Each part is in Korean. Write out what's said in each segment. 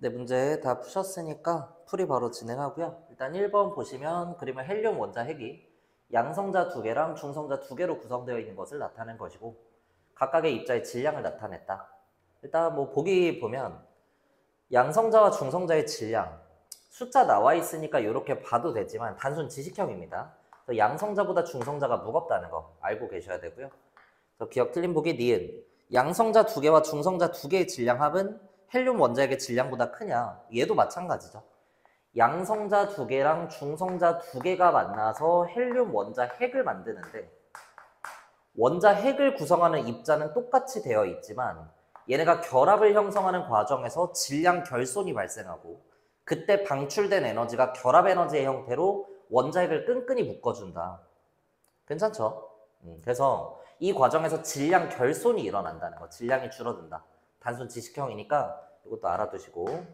네, 문제 다 푸셨으니까 풀이 바로 진행하고요. 일단 1번 보시면 그림은 헬륨 원자 핵이 양성자 2개랑 중성자 2개로 구성되어 있는 것을 나타낸 것이고 각각의 입자의 질량을 나타냈다. 일단 뭐 보기 보면 양성자와 중성자의 질량 숫자 나와 있으니까 이렇게 봐도 되지만 단순 지식형입니다. 양성자보다 중성자가 무겁다는 거 알고 계셔야 되고요. 기억 틀린 보기 니은 양성자 2개와 중성자 2개의 질량 합은 헬륨 원자핵의 질량보다 크냐? 얘도 마찬가지죠. 양성자 2개랑 중성자 2개가 만나서 헬륨 원자핵을 만드는데 원자핵을 구성하는 입자는 똑같이 되어 있지만 얘네가 결합을 형성하는 과정에서 질량 결손이 발생하고 그때 방출된 에너지가 결합 에너지의 형태로 원자핵을 끈끈이 묶어준다. 괜찮죠? 그래서 이 과정에서 질량 결손이 일어난다는 거. 질량이 줄어든다. 단순 지식형이니까 이것도 알아두시고,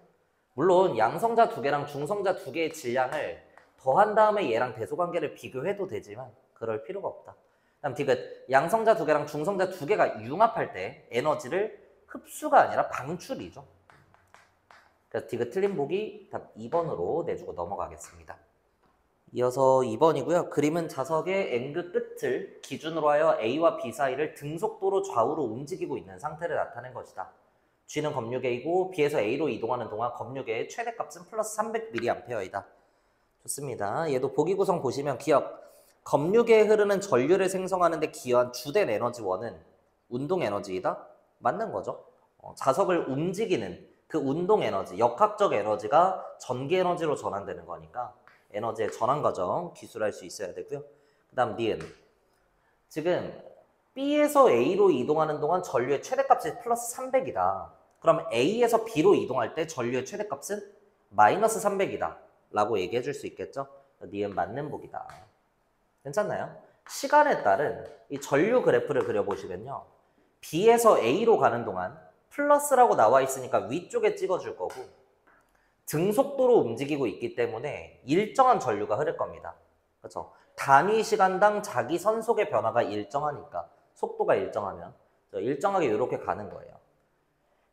물론 양성자 2개랑 중성자 2개의 질량을 더한 다음에 얘랑 대소관계를 비교해도 되지만 그럴 필요가 없다. 다음 디귿 양성자 2개랑 중성자 2개가 융합할 때 에너지를 흡수가 아니라 방출이죠. 그래서 디귿 틀린 보기 답 2번으로 내주고 넘어가겠습니다. 이어서 2번이고요. 그림은 자석의 N극 끝을 기준으로 하여 A와 B 사이를 등속도로 좌우로 움직이고 있는 상태를 나타낸 것이다. G는 검류계이고 B에서 A로 이동하는 동안 검류계의 최대값은 플러스 300mA이다. 좋습니다. 얘도 보기 구성 보시면 기억. 검류계에 흐르는 전류를 생성하는 데 기여한 주된 에너지원은 운동 에너지이다? 맞는 거죠. 자석을 움직이는 그 운동 에너지, 역학적 에너지가 전기 에너지로 전환되는 거니까 에너지의 전환 과정 기술할 수 있어야 되고요. 그 다음 니은. 지금 B에서 A로 이동하는 동안 전류의 최대값이 플러스 300이다. 그럼 A에서 B로 이동할 때 전류의 최대값은 마이너스 300이다. 라고 얘기해 줄 수 있겠죠? 니은 맞는 보기다. 괜찮나요? 시간에 따른 이 전류 그래프를 그려보시면요. B에서 A로 가는 동안 플러스라고 나와 있으니까 위쪽에 찍어줄 거고 등속도로 움직이고 있기 때문에 일정한 전류가 흐를 겁니다. 그렇죠? 단위 시간당 자기 선속의 변화가 일정하니까 속도가 일정하면 일정하게 이렇게 가는 거예요.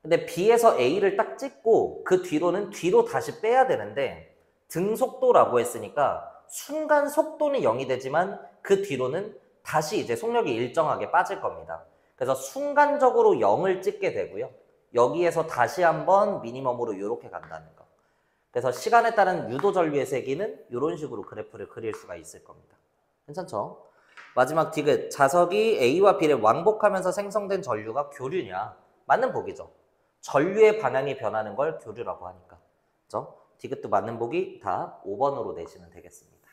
근데 B에서 A를 딱 찍고 그 뒤로는 뒤로 다시 빼야 되는데 등속도라고 했으니까 순간 속도는 0이 되지만 그 뒤로는 다시 이제 속력이 일정하게 빠질 겁니다. 그래서 순간적으로 0을 찍게 되고요. 여기에서 다시 한번 미니멈으로 이렇게 간다는 거. 그래서 시간에 따른 유도 전류의 세기는 이런 식으로 그래프를 그릴 수가 있을 겁니다. 괜찮죠? 마지막 디귿. 자석이 A와 B를 왕복하면서 생성된 전류가 교류냐? 맞는 보기죠. 전류의 방향이 변하는 걸 교류라고 하니까. 그렇죠? 디귿도 맞는 보기 다 5번으로 내시면 되겠습니다.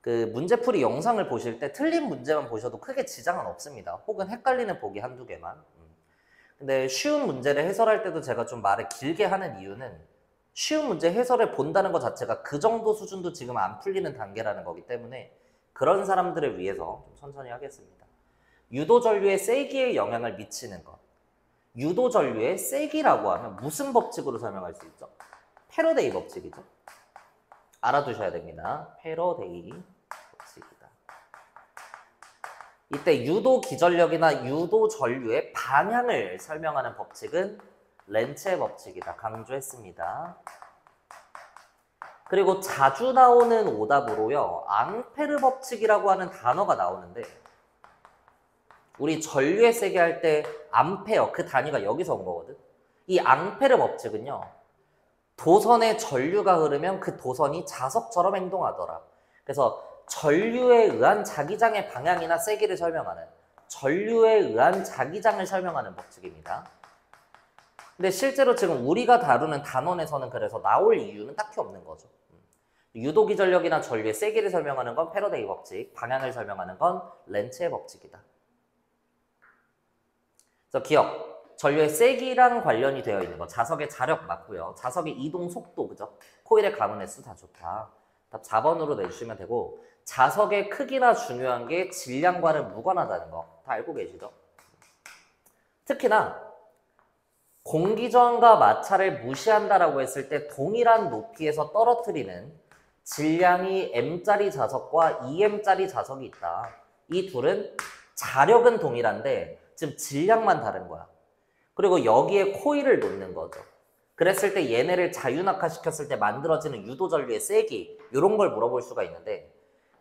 그 문제풀이 영상을 보실 때 틀린 문제만 보셔도 크게 지장은 없습니다. 혹은 헷갈리는 보기 한두 개만. 근데 쉬운 문제를 해설할 때도 제가 좀 말을 길게 하는 이유는 쉬운 문제 해설을 본다는 것 자체가 그 정도 수준도 지금 안 풀리는 단계라는 거기 때문에 그런 사람들을 위해서 좀 천천히 하겠습니다. 유도 전류의 세기에 영향을 미치는 것. 유도 전류의 세기라고 하면 무슨 법칙으로 설명할 수 있죠? 패러데이 법칙이죠. 알아두셔야 됩니다. 패러데이 법칙이다. 이때 유도 기전력이나 유도 전류의 방향을 설명하는 법칙은 렌츠의 법칙이다. 강조했습니다. 그리고 자주 나오는 오답으로요. 앙페르 법칙이라고 하는 단어가 나오는데 우리 전류의 세기 할 때 암페어 그 단위가 여기서 온 거거든. 이 앙페르 법칙은요. 도선에 전류가 흐르면 그 도선이 자석처럼 행동하더라. 그래서 전류에 의한 자기장의 방향이나 세기를 설명하는 전류에 의한 자기장을 설명하는 법칙입니다. 근데 실제로 지금 우리가 다루는 단원에서는 그래서 나올 이유는 딱히 없는 거죠. 유도기전력이나 전류의 세기를 설명하는 건 패러데이 법칙, 방향을 설명하는 건 렌츠의 법칙이다. 그래서 기억, 전류의 세기랑 관련이 되어 있는 거, 자석의 자력 맞고요. 자석의 이동 속도, 그죠? 코일의 가문 횟수 다 좋다. 답 4번으로 내주시면 되고 자석의 크기나 중요한 게 질량과는 무관하다는 거 다 알고 계시죠? 특히나 공기저항과 마찰을 무시한다라고 했을 때 동일한 높이에서 떨어뜨리는 질량이 M짜리 자석과 2M짜리 자석이 있다. 이 둘은 자력은 동일한데 지금 질량만 다른 거야. 그리고 여기에 코일을 놓는 거죠. 그랬을 때 얘네를 자유낙하시켰을 때 만들어지는 유도전류의 세기 이런 걸 물어볼 수가 있는데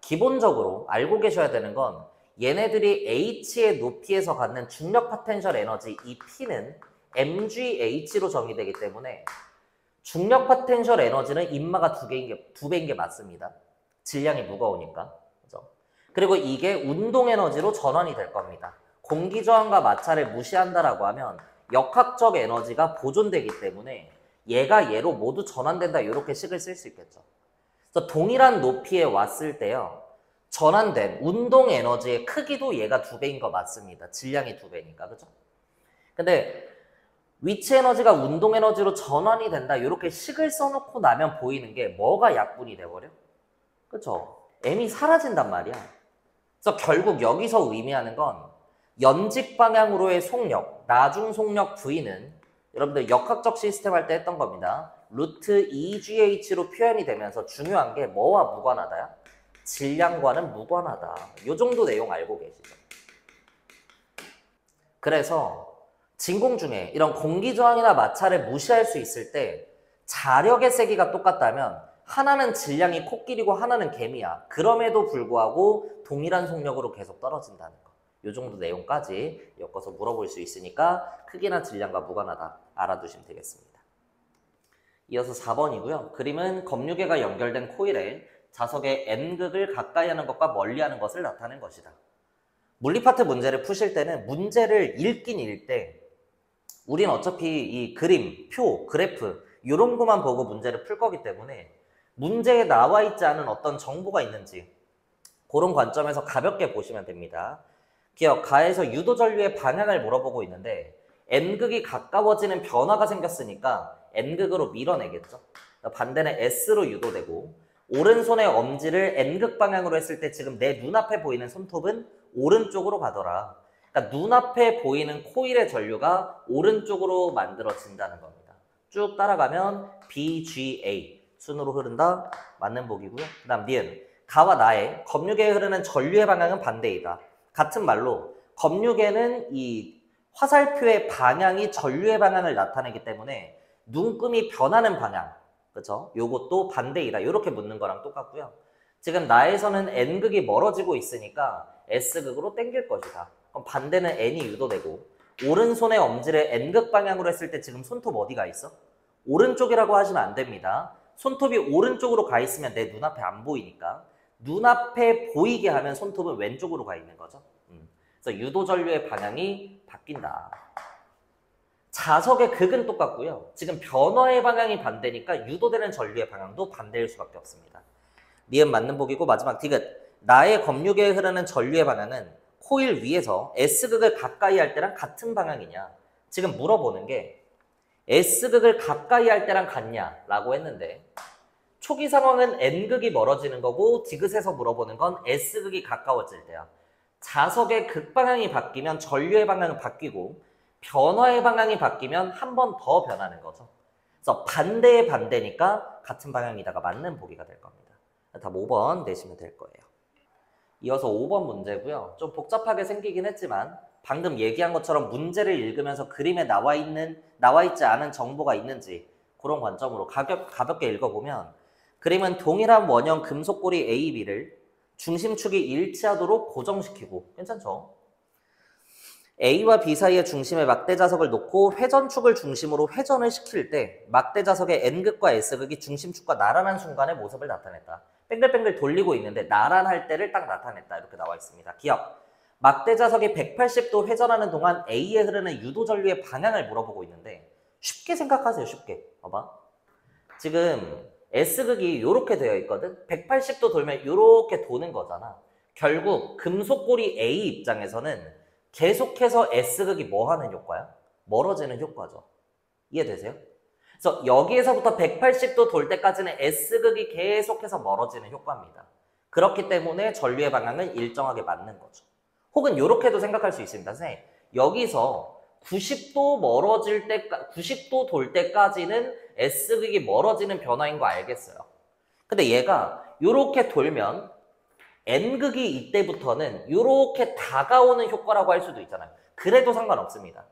기본적으로 알고 계셔야 되는 건 얘네들이 H의 높이에서 갖는 중력 파텐셜 에너지 이 P는 mgH로 정의되기 때문에 중력 파텐셜 에너지는 인마가 두 배인 게 맞습니다. 질량이 무거우니까. 그죠? 그리고 이게 운동 에너지로 전환이 될 겁니다. 공기 저항과 마찰을 무시한다라고 하면 역학적 에너지가 보존되기 때문에 얘가 얘로 모두 전환된다 이렇게 식을 쓸 수 있겠죠. 그래서 동일한 높이에 왔을 때요. 전환된 운동 에너지의 크기도 얘가 두 배인 거 맞습니다. 질량이 두 배니까. 그죠? 근데 위치 에너지가 운동 에너지로 전환이 된다 이렇게 식을 써놓고 나면 보이는 게 뭐가 약분이 돼버려? 그쵸? M이 사라진단 말이야. 그래서 결국 여기서 의미하는 건 연직 방향으로의 속력, 나중 속력 V는 여러분들 역학적 시스템 할 때 했던 겁니다. 루트 2GH로 표현이 되면서 중요한 게 뭐와 무관하다야? 질량과는 무관하다. 이 정도 내용 알고 계시죠? 그래서 진공 중에 이런 공기 저항이나 마찰을 무시할 수 있을 때 자력의 세기가 똑같다면 하나는 질량이 코끼리고 하나는 개미야. 그럼에도 불구하고 동일한 속력으로 계속 떨어진다는 거. 이 정도 내용까지 엮어서 물어볼 수 있으니까 크기나 질량과 무관하다 알아두시면 되겠습니다. 이어서 4번이고요. 그림은 검유계가 연결된 코일에 자석의 N극을 가까이 하는 것과 멀리 하는 것을 나타낸 것이다. 물리 파트 문제를 푸실 때는 문제를 읽긴 읽되 우린 어차피 이 그림, 표, 그래프 이런 것만 보고 문제를 풀 거기 때문에 문제에 나와 있지 않은 어떤 정보가 있는지 그런 관점에서 가볍게 보시면 됩니다. 기억, 가에서 유도전류의 방향을 물어보고 있는데 N극이 가까워지는 변화가 생겼으니까 N극으로 밀어내겠죠. 반대는 S로 유도되고 오른손의 엄지를 N극 방향으로 했을 때 지금 내 눈앞에 보이는 손톱은 오른쪽으로 가더라. 그러니까 눈앞에 보이는 코일의 전류가 오른쪽으로 만들어진다는 겁니다. 쭉 따라가면 BGA 순으로 흐른다. 맞는 보기고요. 그 다음 니은 가와 나의 검유계에 흐르는 전류의 방향은 반대이다. 같은 말로 검유계는 이 화살표의 방향이 전류의 방향을 나타내기 때문에 눈금이 변하는 방향, 그렇죠? 요것도 반대이다. 이렇게 묻는 거랑 똑같고요. 지금 나에서는 N극이 멀어지고 있으니까 S극으로 당길 것이다. 그럼 반대는 N이 유도되고 오른손의 엄지를 N극 방향으로 했을 때 지금 손톱 어디가 있어? 오른쪽이라고 하시면 안 됩니다. 손톱이 오른쪽으로 가 있으면 내 눈앞에 안 보이니까 눈앞에 보이게 하면 손톱은 왼쪽으로 가 있는 거죠. 그래서 유도전류의 방향이 바뀐다. 자석의 극은 똑같고요. 지금 변화의 방향이 반대니까 유도되는 전류의 방향도 반대일 수밖에 없습니다. 니은 맞는 보기고 마지막 디귿. 나의 검유계에 흐르는 전류의 방향은 코일 위에서 S극을 가까이 할 때랑 같은 방향이냐. 지금 물어보는 게 S극을 가까이 할 때랑 같냐라고 했는데 초기 상황은 N극이 멀어지는 거고 디귿에서 물어보는 건 S극이 가까워질 때야. 자석의 극방향이 바뀌면 전류의 방향은 바뀌고 변화의 방향이 바뀌면 한 번 더 변하는 거죠. 그래서 반대의 반대니까 같은 방향이다가 맞는 보기가 될 겁니다. 다음 5번 내시면 될 거예요. 이어서 5번 문제고요. 좀 복잡하게 생기긴 했지만 방금 얘기한 것처럼 문제를 읽으면서 그림에 나와 있지 않은 정보가 있는지 그런 관점으로 가볍게 읽어보면 그림은 동일한 원형 금속고리 A, B를 중심축이 일치하도록 고정시키고 괜찮죠? A와 B 사이의 중심에 막대 자석을 놓고 회전축을 중심으로 회전을 시킬 때 막대 자석의 N극과 S극이 중심축과 나란한 순간의 모습을 나타냈다. 뱅글뱅글 돌리고 있는데 나란할 때를 딱 나타냈다. 이렇게 나와 있습니다. 기억. 막대 자석이 180도 회전하는 동안 A에 흐르는 유도전류의 방향을 물어보고 있는데 쉽게 생각하세요. 쉽게. 봐봐. 지금 S극이 이렇게 되어 있거든. 180도 돌면 이렇게 도는 거잖아. 결국 금속고리 A 입장에서는 계속해서 S극이 뭐 하는 효과야? 멀어지는 효과죠. 이해되세요? 그래서 여기에서부터 180도 돌 때까지는 S극이 계속해서 멀어지는 효과입니다. 그렇기 때문에 전류의 방향은 일정하게 맞는 거죠. 혹은 이렇게도 생각할 수 있습니다. 선생님, 여기서 90도 돌 때까지는 S극이 멀어지는 변화인 거 알겠어요. 근데 얘가 이렇게 돌면 N극이 이때부터는 이렇게 다가오는 효과라고 할 수도 있잖아요. 그래도 상관없습니다.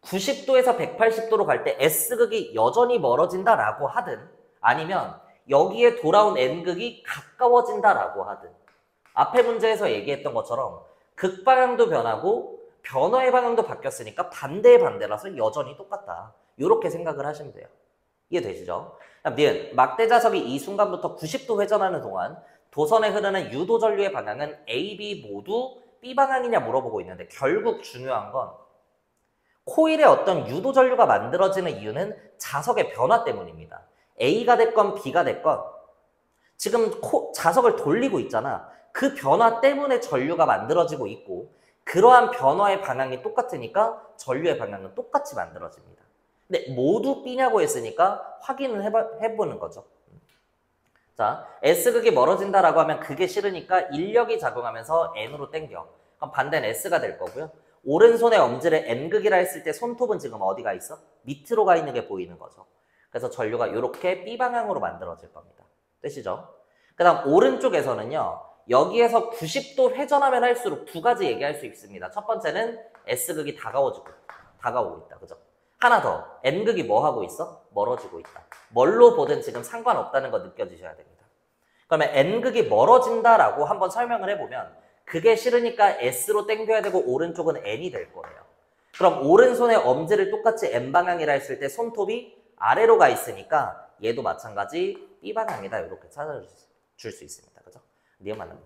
90도에서 180도로 갈 때 S극이 여전히 멀어진다라고 하든 아니면 여기에 돌아온 N극이 가까워진다라고 하든 앞에 문제에서 얘기했던 것처럼 극방향도 변하고 변화의 방향도 바뀌었으니까 반대의 반대라서 여전히 똑같다. 이렇게 생각을 하시면 돼요. 이해되시죠? 니은 막대 자석이 이 순간부터 90도 회전하는 동안 도선에 흐르는 유도 전류의 방향은 A, B 모두 B 방향이냐 물어보고 있는데 결국 중요한 건 코일에 어떤 유도 전류가 만들어지는 이유는 자석의 변화 때문입니다. A가 됐건 B가 됐건 지금 자석을 돌리고 있잖아. 그 변화 때문에 전류가 만들어지고 있고 그러한 변화의 방향이 똑같으니까 전류의 방향은 똑같이 만들어집니다. 근데 모두 B냐고 했으니까 확인을 해보는 거죠. 자, S극이 멀어진다라고 하면 그게 싫으니까 인력이 작용하면서 N으로 당겨. 그럼 반대는 S가 될 거고요. 오른손의 엄지를 N극이라 했을 때 손톱은 지금 어디가 있어? 밑으로 가 있는 게 보이는 거죠. 그래서 전류가 이렇게 B 방향으로 만들어질 겁니다. 되시죠? 그 다음 오른쪽에서는요. 여기에서 90도 회전하면 할수록 두 가지 얘기할 수 있습니다. 첫 번째는 S극이 다가오고 있다. 그죠? 하나 더. N극이 뭐 하고 있어? 멀어지고 있다. 뭘로 보든 지금 상관없다는 거 느껴지셔야 됩니다. 그러면 N극이 멀어진다라고 한번 설명을 해보면 그게 싫으니까 S로 당겨야 되고 오른쪽은 N이 될 거예요. 그럼 오른손의 엄지를 똑같이 N 방향이라 했을 때 손톱이 아래로 가 있으니까 얘도 마찬가지 B 방향이다. 이렇게 찾아줄 수 있습니다. 그죠? 니은 맞는 거.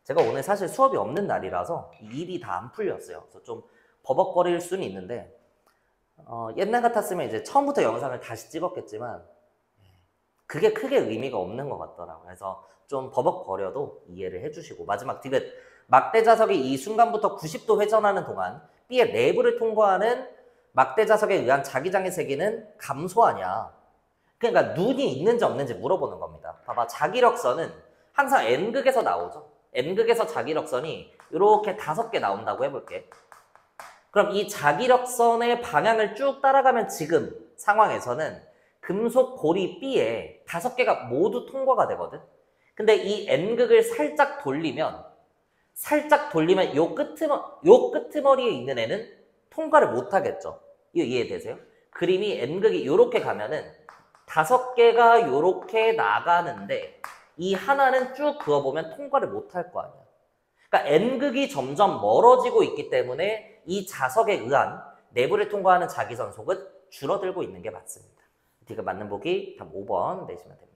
제가 오늘 사실 수업이 없는 날이라서 일이 다 안 풀렸어요. 그래서 좀 버벅거릴 수는 있는데 옛날 같았으면 이제 처음부터 영상을 다시 찍었겠지만 그게 크게 의미가 없는 것 같더라고요. 그래서 좀 버벅거려도 이해를 해주시고 마지막 디귿 막대 자석이 이 순간부터 90도 회전하는 동안 B의 내부를 통과하는 막대 자석에 의한 자기장의 세기는 감소하냐. 그러니까 눈이 있는지 없는지 물어보는 겁니다. 봐봐. 자기력선은 항상 N극에서 나오죠. N극에서 자기력선이 이렇게 5개 나온다고 해볼게. 그럼 이 자기력선의 방향을 쭉 따라가면 지금 상황에서는 금속 고리 B에 5개가 모두 통과가 되거든. 근데 이 N극을 살짝 돌리면 요 끄트머리에 있는 애는 통과를 못 하겠죠. 이거 이해되세요? 그림이 N극이 요렇게 가면은 5개가 요렇게 나가는데 이 하나는 쭉 그어보면 통과를 못 할 거 아니야. 그러니까 N극이 점점 멀어지고 있기 때문에 이 자석에 의한 내부를 통과하는 자기전속은 줄어들고 있는 게 맞습니다. 디귿 맞는 보기 답 5번 내시면 됩니다.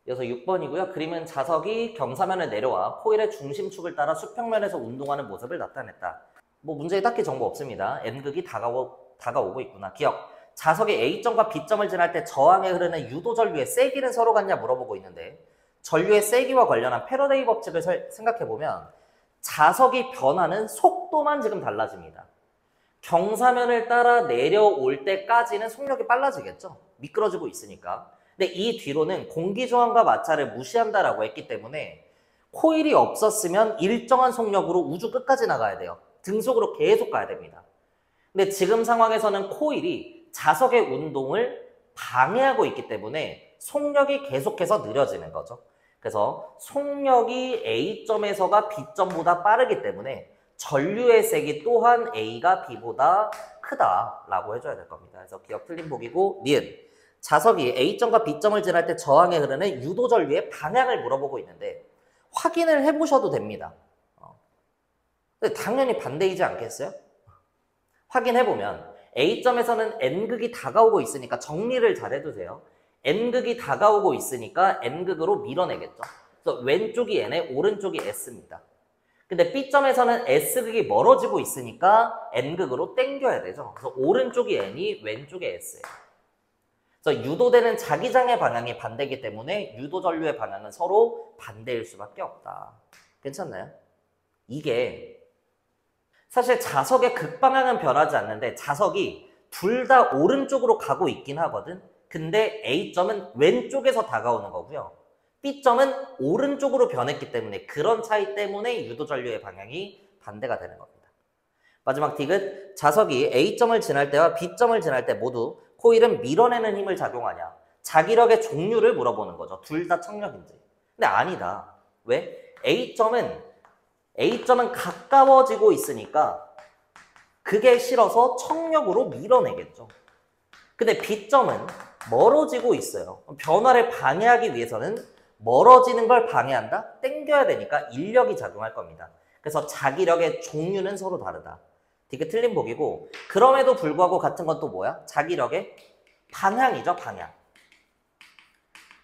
이어서 6번이고요. 그림은 자석이 경사면을 내려와 코일의 중심축을 따라 수평면에서 운동하는 모습을 나타냈다. 뭐 문제에 딱히 정보 없습니다. N극이 다가오고 있구나. 기억. 자석이 A점과 B점을 지날 때 저항에 흐르는 유도 전류의 세기는 서로 같냐 물어보고 있는데 전류의 세기와 관련한 패러데이 법칙을 생각해보면 자석이 변하는 속도만 지금 달라집니다. 경사면을 따라 내려올 때까지는 속력이 빨라지겠죠. 미끄러지고 있으니까. 근데 이 뒤로는 공기저항과 마찰을 무시한다라고 했기 때문에 코일이 없었으면 일정한 속력으로 우주 끝까지 나가야 돼요. 등속으로 계속 가야 됩니다. 근데 지금 상황에서는 코일이 자석의 운동을 방해하고 있기 때문에 속력이 계속해서 느려지는 거죠. 그래서 속력이 A점에서가 B점보다 빠르기 때문에 전류의 세기 또한 A가 B보다 크다라고 해줘야 될 겁니다. 그래서 기억 틀린 보기고 니은 자석이 A점과 B점을 지날 때 저항에 흐르는 유도 전류의 방향을 물어보고 있는데 확인을 해보셔도 됩니다. 근데 당연히 반대이지 않겠어요? 확인해보면 A점에서는 N극이 다가오고 있으니까 정리를 잘 해두세요. N극이 다가오고 있으니까 N극으로 밀어내겠죠. 그래서 왼쪽이 N에 오른쪽이 S입니다. 근데 B점에서는 S극이 멀어지고 있으니까 N극으로 당겨야 되죠. 그래서 오른쪽이 N이 왼쪽이 S예요. 그래서 유도되는 자기장의 방향이 반대이기 때문에 유도 전류의 방향은 서로 반대일 수밖에 없다. 괜찮나요? 이게 사실 자석의 극방향은 변하지 않는데 자석이 둘 다 오른쪽으로 가고 있긴 하거든. 근데 A점은 왼쪽에서 다가오는 거고요. B점은 오른쪽으로 변했기 때문에 그런 차이 때문에 유도 전류의 방향이 반대가 되는 겁니다. 마지막 디귿 자석이 A점을 지날 때와 B점을 지날 때 모두 코일은 밀어내는 힘을 작용하냐. 자기력의 종류를 물어보는 거죠. 둘 다 청력인지. 근데 아니다. 왜? A점은 가까워지고 있으니까 그게 싫어서 청력으로 밀어내겠죠. 근데 B점은 멀어지고 있어요. 변화를 방해하기 위해서는 멀어지는 걸 방해한다? 땡겨야 되니까 인력이 작용할 겁니다. 그래서 자기력의 종류는 서로 다르다. 되게 틀린 보기고, 그럼에도 불구하고 같은 건 또 뭐야? 자기력의 방향이죠, 방향.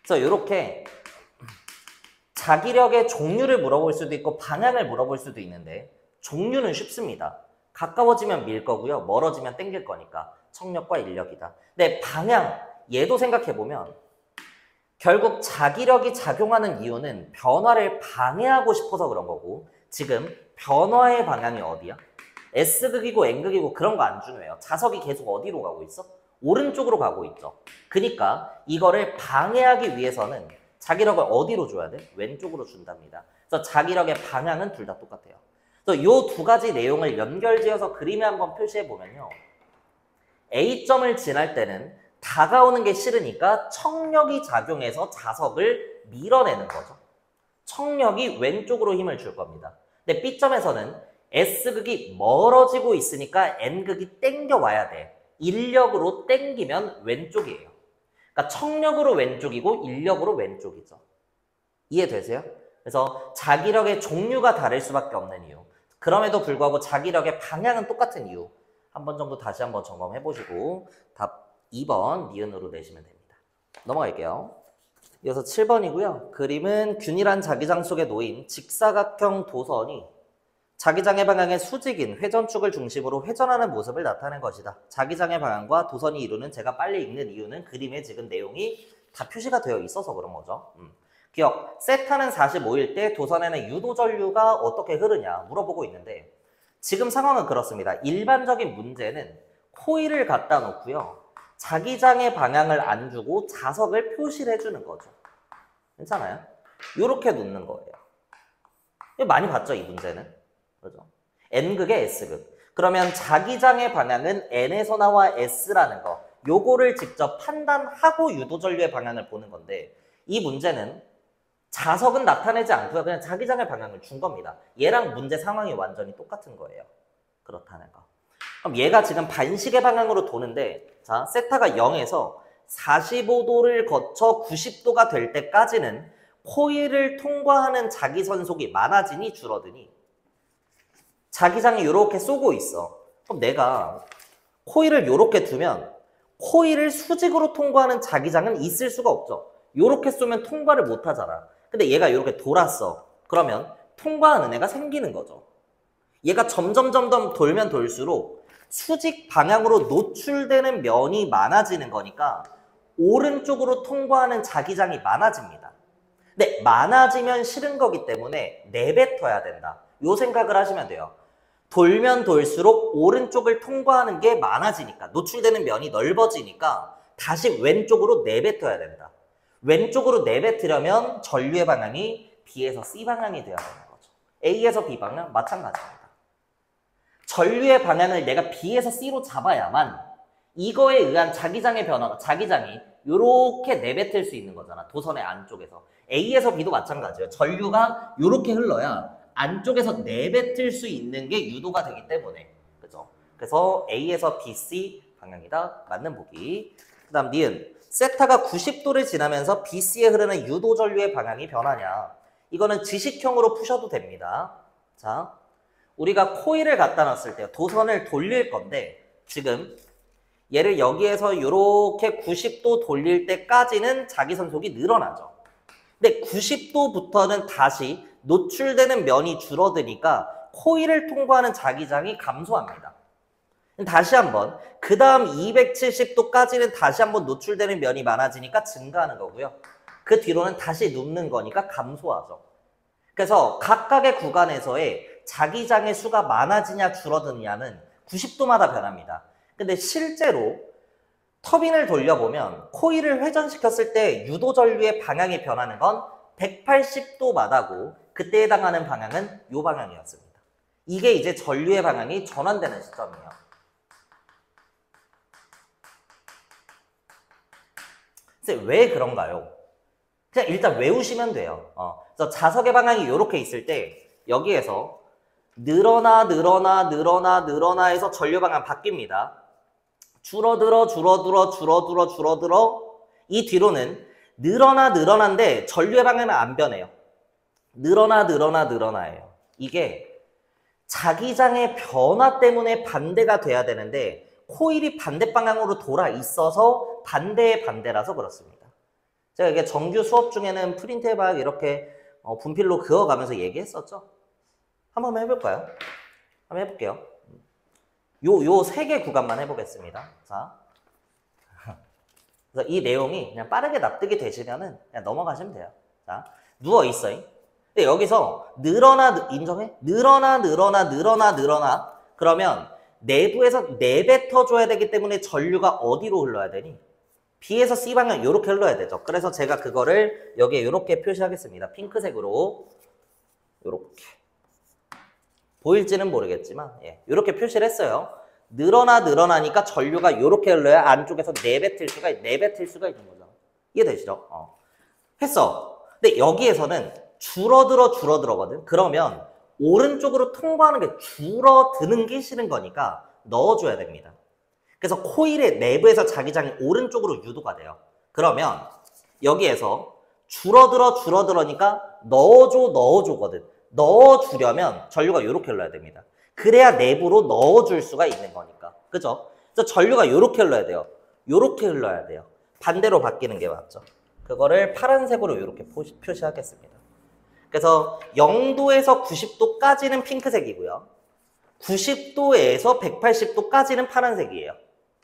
그래서 이렇게 자기력의 종류를 물어볼 수도 있고 방향을 물어볼 수도 있는데, 종류는 쉽습니다. 가까워지면 밀 거고요. 멀어지면 땡길 거니까 청력과 인력이다. 근데 방향, 얘도 생각해보면 결국 자기력이 작용하는 이유는 변화를 방해하고 싶어서 그런 거고, 지금 변화의 방향이 어디야? S극이고 N극이고 그런 거 안 중요해요. 자석이 계속 어디로 가고 있어? 오른쪽으로 가고 있죠. 그러니까 이거를 방해하기 위해서는 자기력을 어디로 줘야 돼? 왼쪽으로 준답니다. 그래서 자기력의 방향은 둘 다 똑같아요. 그래서 이 두 가지 내용을 연결지어서 그림에 한번 표시해 보면요. A점을 지날 때는 다가오는 게 싫으니까 청력이 작용해서 자석을 밀어내는 거죠. 청력이 왼쪽으로 힘을 줄 겁니다. 근데 B점에서는 S극이 멀어지고 있으니까 N극이 땡겨와야 돼. 인력으로 땡기면 왼쪽이에요. 그러니까 청력으로 왼쪽이고 인력으로 왼쪽이죠. 이해되세요? 그래서 자기력의 종류가 다를 수밖에 없는 이유. 그럼에도 불구하고 자기력의 방향은 똑같은 이유. 한 번 정도 다시 한번 점검해 보시고 답 2번 니은으로 내시면 됩니다. 넘어갈게요. 이어서 7번이고요. 그림은 균일한 자기장 속에 놓인 직사각형 도선이 자기장의 방향의 수직인 회전축을 중심으로 회전하는 모습을 나타낸 것이다. 자기장의 방향과 도선이 이루는, 제가 빨리 읽는 이유는 그림에 지금 내용이 다 표시가 되어 있어서 그런 거죠. 기억, 세타는 45일 때 도선에는 유도전류가 어떻게 흐르냐 물어보고 있는데, 지금 상황은 그렇습니다. 일반적인 문제는 코일을 갖다 놓고요. 자기장의 방향을 안 주고 자석을 표시를 해주는 거죠. 괜찮아요? 이렇게 놓는 거예요. 많이 봤죠, 이 문제는? 그죠? N극의 S극. 그러면 자기장의 방향은 N에서 나와 S라는 거, 요거를 직접 판단하고 유도전류의 방향을 보는 건데, 이 문제는 자석은 나타내지 않고요. 그냥 자기장의 방향을 준 겁니다. 얘랑 문제 상황이 완전히 똑같은 거예요. 그렇다는 거. 그럼 얘가 지금 반시계 방향으로 도는데, 자, 세타가 0에서 45도를 거쳐 90도가 될 때까지는 코일을 통과하는 자기선속이 많아지니 줄어드니, 자기장이 이렇게 쏘고 있어. 그럼 내가 코일을 이렇게 두면 코일을 수직으로 통과하는 자기장은 있을 수가 없죠. 이렇게 쏘면 통과를 못 하잖아. 근데 얘가 이렇게 돌았어. 그러면 통과하는 애가 생기는 거죠. 얘가 점점 돌면 돌수록 수직 방향으로 노출되는 면이 많아지는 거니까 오른쪽으로 통과하는 자기장이 많아집니다. 근데 많아지면 싫은 거기 때문에 내뱉어야 된다. 요 생각을 하시면 돼요. 돌면 돌수록 오른쪽을 통과하는 게 많아지니까, 노출되는 면이 넓어지니까 다시 왼쪽으로 내뱉어야 된다. 왼쪽으로 내뱉으려면 전류의 방향이 B에서 C 방향이 되어야 되는 거죠. A에서 B 방향 마찬가지입니다. 전류의 방향을 내가 B에서 C로 잡아야만 이거에 의한 자기장의 변화가, 자기장이 이렇게 내뱉을 수 있는 거잖아. 도선의 안쪽에서. A에서 B도 마찬가지예요. 전류가 이렇게 흘러야 안쪽에서 내뱉을 수 있는 게 유도가 되기 때문에. 그죠? 그래서 A에서 B, C 방향이다. 맞는 보기. 그 다음 니은. 세타가 90도를 지나면서 BC에 흐르는 유도 전류의 방향이 변하냐. 이거는 지식형으로 푸셔도 됩니다. 자, 우리가 코일을 갖다 놨을 때 도선을 돌릴 건데, 지금 얘를 여기에서 이렇게 90도 돌릴 때까지는 자기선속이 늘어나죠. 근데 90도부터는 다시 노출되는 면이 줄어드니까 코일을 통과하는 자기장이 감소합니다. 다시 한번, 그 다음 270도까지는 다시 한번 노출되는 면이 많아지니까 증가하는 거고요. 그 뒤로는 다시 눕는 거니까 감소하죠. 그래서 각각의 구간에서의 자기장의 수가 많아지냐 줄어드느냐는 90도마다 변합니다. 근데 실제로 터빈을 돌려보면 코일을 회전시켰을 때 유도전류의 방향이 변하는 건 180도마다고, 그때에 해당하는 방향은 이 방향이었습니다. 이게 이제 전류의 방향이 전환되는 시점이에요. 왜 그런가요? 그냥 일단 외우시면 돼요. 그래서 자석의 방향이 이렇게 있을 때 여기에서 늘어나 해서 전류 방향 바뀝니다. 줄어들어 이 뒤로는 늘어난데 전류의 방향은 안 변해요. 늘어나예요. 이게 자기장의 변화 때문에 반대가 돼야 되는데 코일이 반대 방향으로 돌아 있어서 반대의 반대라서 그렇습니다. 제가 이게 정규 수업 중에는 프린트 해봐야 이렇게 분필로 그어가면서 얘기했었죠. 한번 해볼까요? 한번 해볼게요. 요 세 개 구간만 해보겠습니다. 자, 그래서 이 내용이 그냥 빠르게 납득이 되시면은 그냥 넘어가시면 돼요. 자, 누워 있어요. 근데 여기서 인정해? 늘어나. 그러면 내부에서 내뱉어줘야 되기 때문에 전류가 어디로 흘러야 되니? B에서 C 방향 이렇게 흘러야 되죠. 그래서 제가 그거를 여기에 이렇게 표시하겠습니다. 핑크색으로 이렇게. 보일지는 모르겠지만 이렇게 표시를 했어요. 늘어나니까 전류가 이렇게 흘러야 안쪽에서 내뱉을 수가 있는 거죠. 이해되시죠? 했어. 근데 여기에서는 줄어들어거든. 그러면 오른쪽으로 통과하는 게 줄어드는 게 싫은 거니까 넣어줘야 됩니다. 그래서 코일의 내부에서 자기장이 오른쪽으로 유도가 돼요. 그러면 여기에서 줄어들으니까 넣어줘거든. 넣어주려면 전류가 이렇게 흘러야 됩니다. 그래야 내부로 넣어줄 수가 있는 거니까. 그죠? 그래서 전류가 이렇게 흘러야 돼요. 이렇게 흘러야 돼요. 반대로 바뀌는 게 맞죠. 그거를 파란색으로 이렇게 표시하겠습니다. 그래서 0도에서 90도까지는 핑크색이고요. 90도에서 180도까지는 파란색이에요.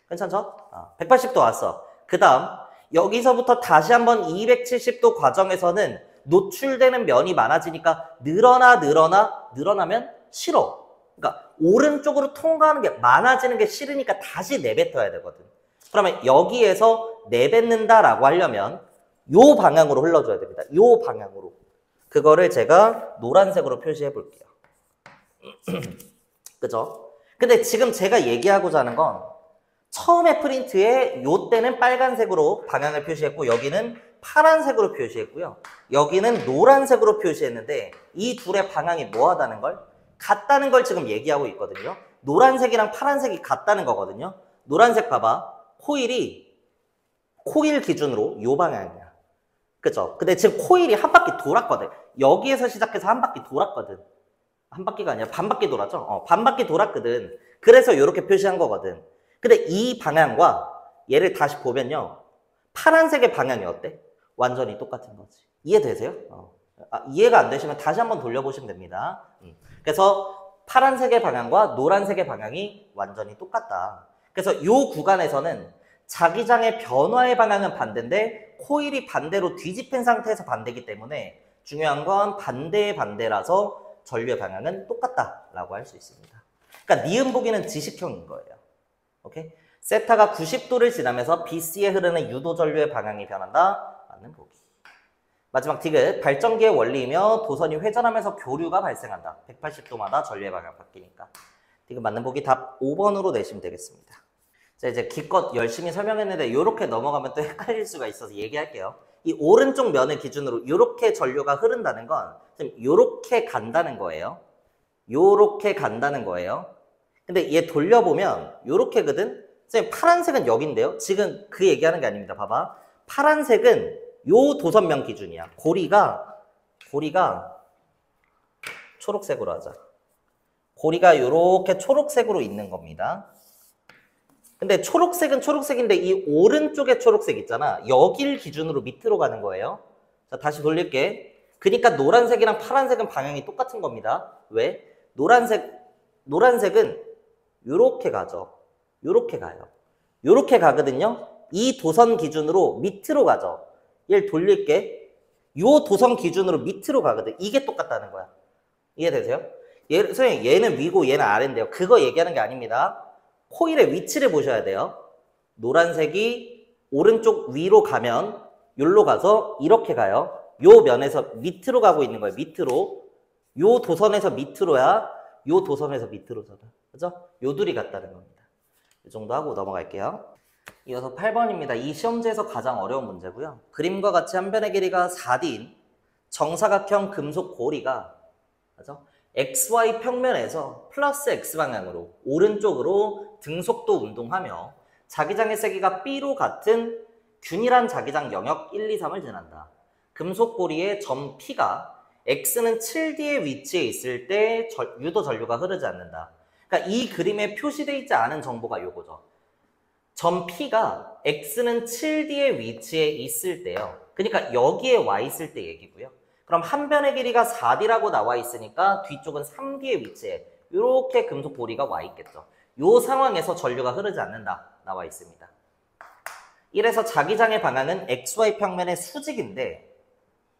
괜찮죠? 180도 왔어. 그 다음 여기서부터 다시 한번 270도 과정에서는 노출되는 면이 많아지니까 늘어나면 싫어. 그러니까 오른쪽으로 통과하는 게 많아지는 게 싫으니까 다시 내뱉어야 되거든. 그러면 여기에서 내뱉는다라고 하려면 요 방향으로 흘러줘야 됩니다. 요 방향으로. 그거를 제가 노란색으로 표시해 볼게요. 그죠? 근데 지금 제가 얘기하고자 하는 건 처음에 프린트에 요 때는 빨간색으로 방향을 표시했고 여기는 파란색으로 표시했고요. 여기는 노란색으로 표시했는데 이 둘의 방향이 뭐하다는 걸? 같다는 걸 지금 얘기하고 있거든요. 노란색이랑 파란색이 같다는 거거든요. 노란색 봐봐. 코일 기준으로 요 방향이야. 그죠? 근데 지금 코일이 한 바퀴 돌았거든. 여기에서 시작해서 한 바퀴 돌았거든. 한 바퀴가 아니라 반 바퀴 돌았죠? 반 바퀴 돌았거든. 그래서 이렇게 표시한 거거든. 근데 이 방향과 얘를 다시 보면요. 파란색의 방향이 어때? 완전히 똑같은 거지. 이해되세요? 이해가 안 되시면 다시 한번 돌려보시면 됩니다. 그래서 파란색의 방향과 노란색의 방향이 완전히 똑같다. 그래서 이 구간에서는 자기장의 변화의 방향은 반대인데 코일이 반대로 뒤집힌 상태에서 반대이기 때문에 중요한 건 반대의 반대라서 전류의 방향은 똑같다라고 할 수 있습니다. 그러니까 니은 보기는 지식형인 거예요. 오케이? 세타가 90도를 지나면서 BC에 흐르는 유도 전류의 방향이 변한다. 맞는 보기. 마지막 디귿. 발전기의 원리이며 도선이 회전하면서 교류가 발생한다. 180도마다 전류의 방향 바뀌니까. 디귿 맞는 보기 답 5번으로 내시면 되겠습니다. 자, 이제 기껏 열심히 설명했는데 이렇게 넘어가면 또 헷갈릴 수가 있어서 얘기할게요. 이 오른쪽 면을 기준으로 이렇게 전류가 흐른다는 건 지금 이렇게 간다는 거예요. 요렇게 간다는 거예요. 근데 얘 돌려보면 요렇게거든. 선생님 파란색은 여긴데요. 지금 그 얘기하는 게 아닙니다. 봐봐. 파란색은 요 도선면 기준이야. 고리가 초록색으로 하자. 고리가 요렇게 초록색으로 있는 겁니다. 근데 초록색은 초록색인데 이 오른쪽에 초록색 있잖아. 여길 기준으로 밑으로 가는 거예요. 자, 다시 돌릴게. 그러니까 노란색이랑 파란색은 방향이 똑같은 겁니다. 왜? 노란색은 요렇게 가죠. 요렇게 가요. 요렇게 가거든요. 이 도선 기준으로 밑으로 가죠. 얘를 돌릴게. 요 도선 기준으로 밑으로 가거든. 이게 똑같다는 거야. 이해되세요? 선생님, 얘는 위고 얘는 아래인데요. 그거 얘기하는 게 아닙니다. 코일의 위치를 보셔야 돼요. 노란색이 오른쪽 위로 가면 여기로 가서 이렇게 가요. 요 면에서 밑으로 가고 있는 거예요. 밑으로. 요 도선에서 밑으로야. 요 도선에서 밑으로잖아. 그죠? 요 둘이 같다는 겁니다. 이 정도 하고 넘어갈게요. 이어서 8번입니다. 이 시험지에서 가장 어려운 문제고요. 그림과 같이 한 변의 길이가 4D인 정사각형 금속 고리가 그죠? XY 평면에서 플러스 X 방향으로 오른쪽으로 등속도 운동하며 자기장의 세기가 B로 같은 균일한 자기장 영역 1, 2, 3을 지난다. 금속고리의 점 P가 X는 7D에 위치해 있을 때 유도 전류가 흐르지 않는다. 그러니까 이 그림에 표시되어 있지 않은 정보가 요거죠. 점 P가 X는 7D에 위치해 있을 때요. 그러니까 여기에 와 있을 때 얘기고요. 그럼 한 변의 길이가 4D라고 나와 있으니까 뒤쪽은 3D에 위치해. 이렇게 금속 고리가 와 있겠죠. 이 상황에서 전류가 흐르지 않는다. 나와 있습니다. 이래서 자기장의 방향은 XY 평면의 수직인데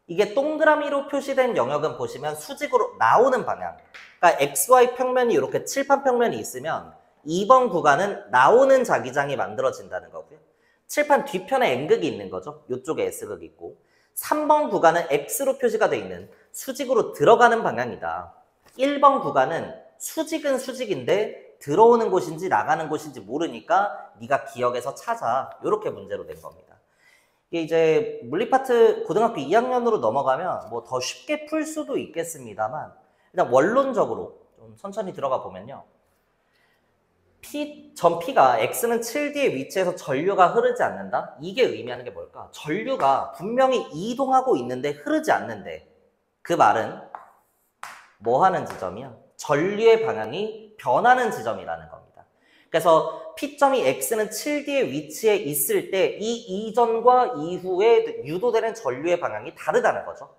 이게 동그라미로 표시된 영역은 보시면 수직으로 나오는 방향. 그러니까 XY 평면이 이렇게 칠판 평면이 있으면 2번 구간은 나오는 자기장이 만들어진다는 거고요. 칠판 뒤편에 N극이 있는 거죠. 이쪽에 S극이 있고 3번 구간은 X로 표시가 되어 있는 수직으로 들어가는 방향이다. 1번 구간은 수직은 수직인데 들어오는 곳인지 나가는 곳인지 모르니까 네가 기억해서 찾아. 이렇게 문제로 된 겁니다. 이게 이제 물리파트 고등학교 2학년으로 넘어가면 뭐 더 쉽게 풀 수도 있겠습니다만 일단 원론적으로 좀 천천히 들어가 보면요. 점 P가 X는 7D에 위치해서 전류가 흐르지 않는다? 이게 의미하는 게 뭘까? 전류가 분명히 이동하고 있는데 흐르지 않는데 그 말은 뭐 하는 지점이야? 전류의 방향이 변하는 지점이라는 겁니다. 그래서 P점이 X는 7D에 위치해 있을 때 이 이전과 이후에 유도되는 전류의 방향이 다르다는 거죠.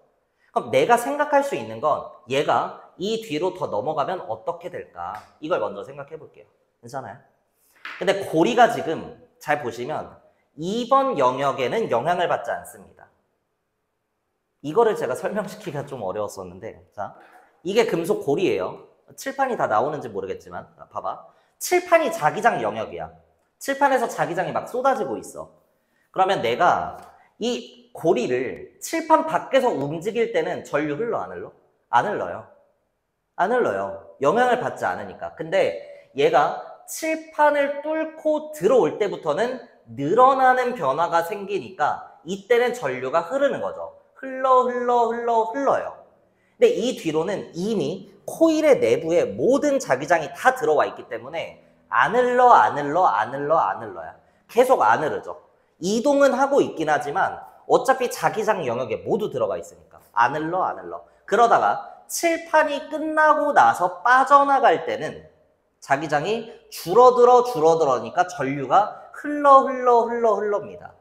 그럼 내가 생각할 수 있는 건 얘가 이 뒤로 더 넘어가면 어떻게 될까? 이걸 먼저 생각해 볼게요. 괜찮아요? 근데 고리가 지금 잘 보시면 2번 영역에는 영향을 받지 않습니다. 이거를 제가 설명시키기가 좀 어려웠었는데 자, 이게 금속 고리예요. 칠판이 다 나오는지 모르겠지만 봐봐. 칠판이 자기장 영역이야. 칠판에서 자기장이 막 쏟아지고 있어. 그러면 내가 이 고리를 칠판 밖에서 움직일 때는 전류 흘러 안 흘러? 안 흘러요. 안 흘러요. 영향을 받지 않으니까. 근데 얘가 칠판을 뚫고 들어올 때부터는 늘어나는 변화가 생기니까 이때는 전류가 흐르는 거죠. 흘러요. 근데 이 뒤로는 이미 코일의 내부에 모든 자기장이 다 들어와 있기 때문에 안 흘러야. 계속 안 흐르죠. 이동은 하고 있긴 하지만 어차피 자기장 영역에 모두 들어가 있으니까 안 흘러. 그러다가 칠판이 끝나고 나서 빠져나갈 때는 자기장이 줄어들으니까 전류가 흘러입니다.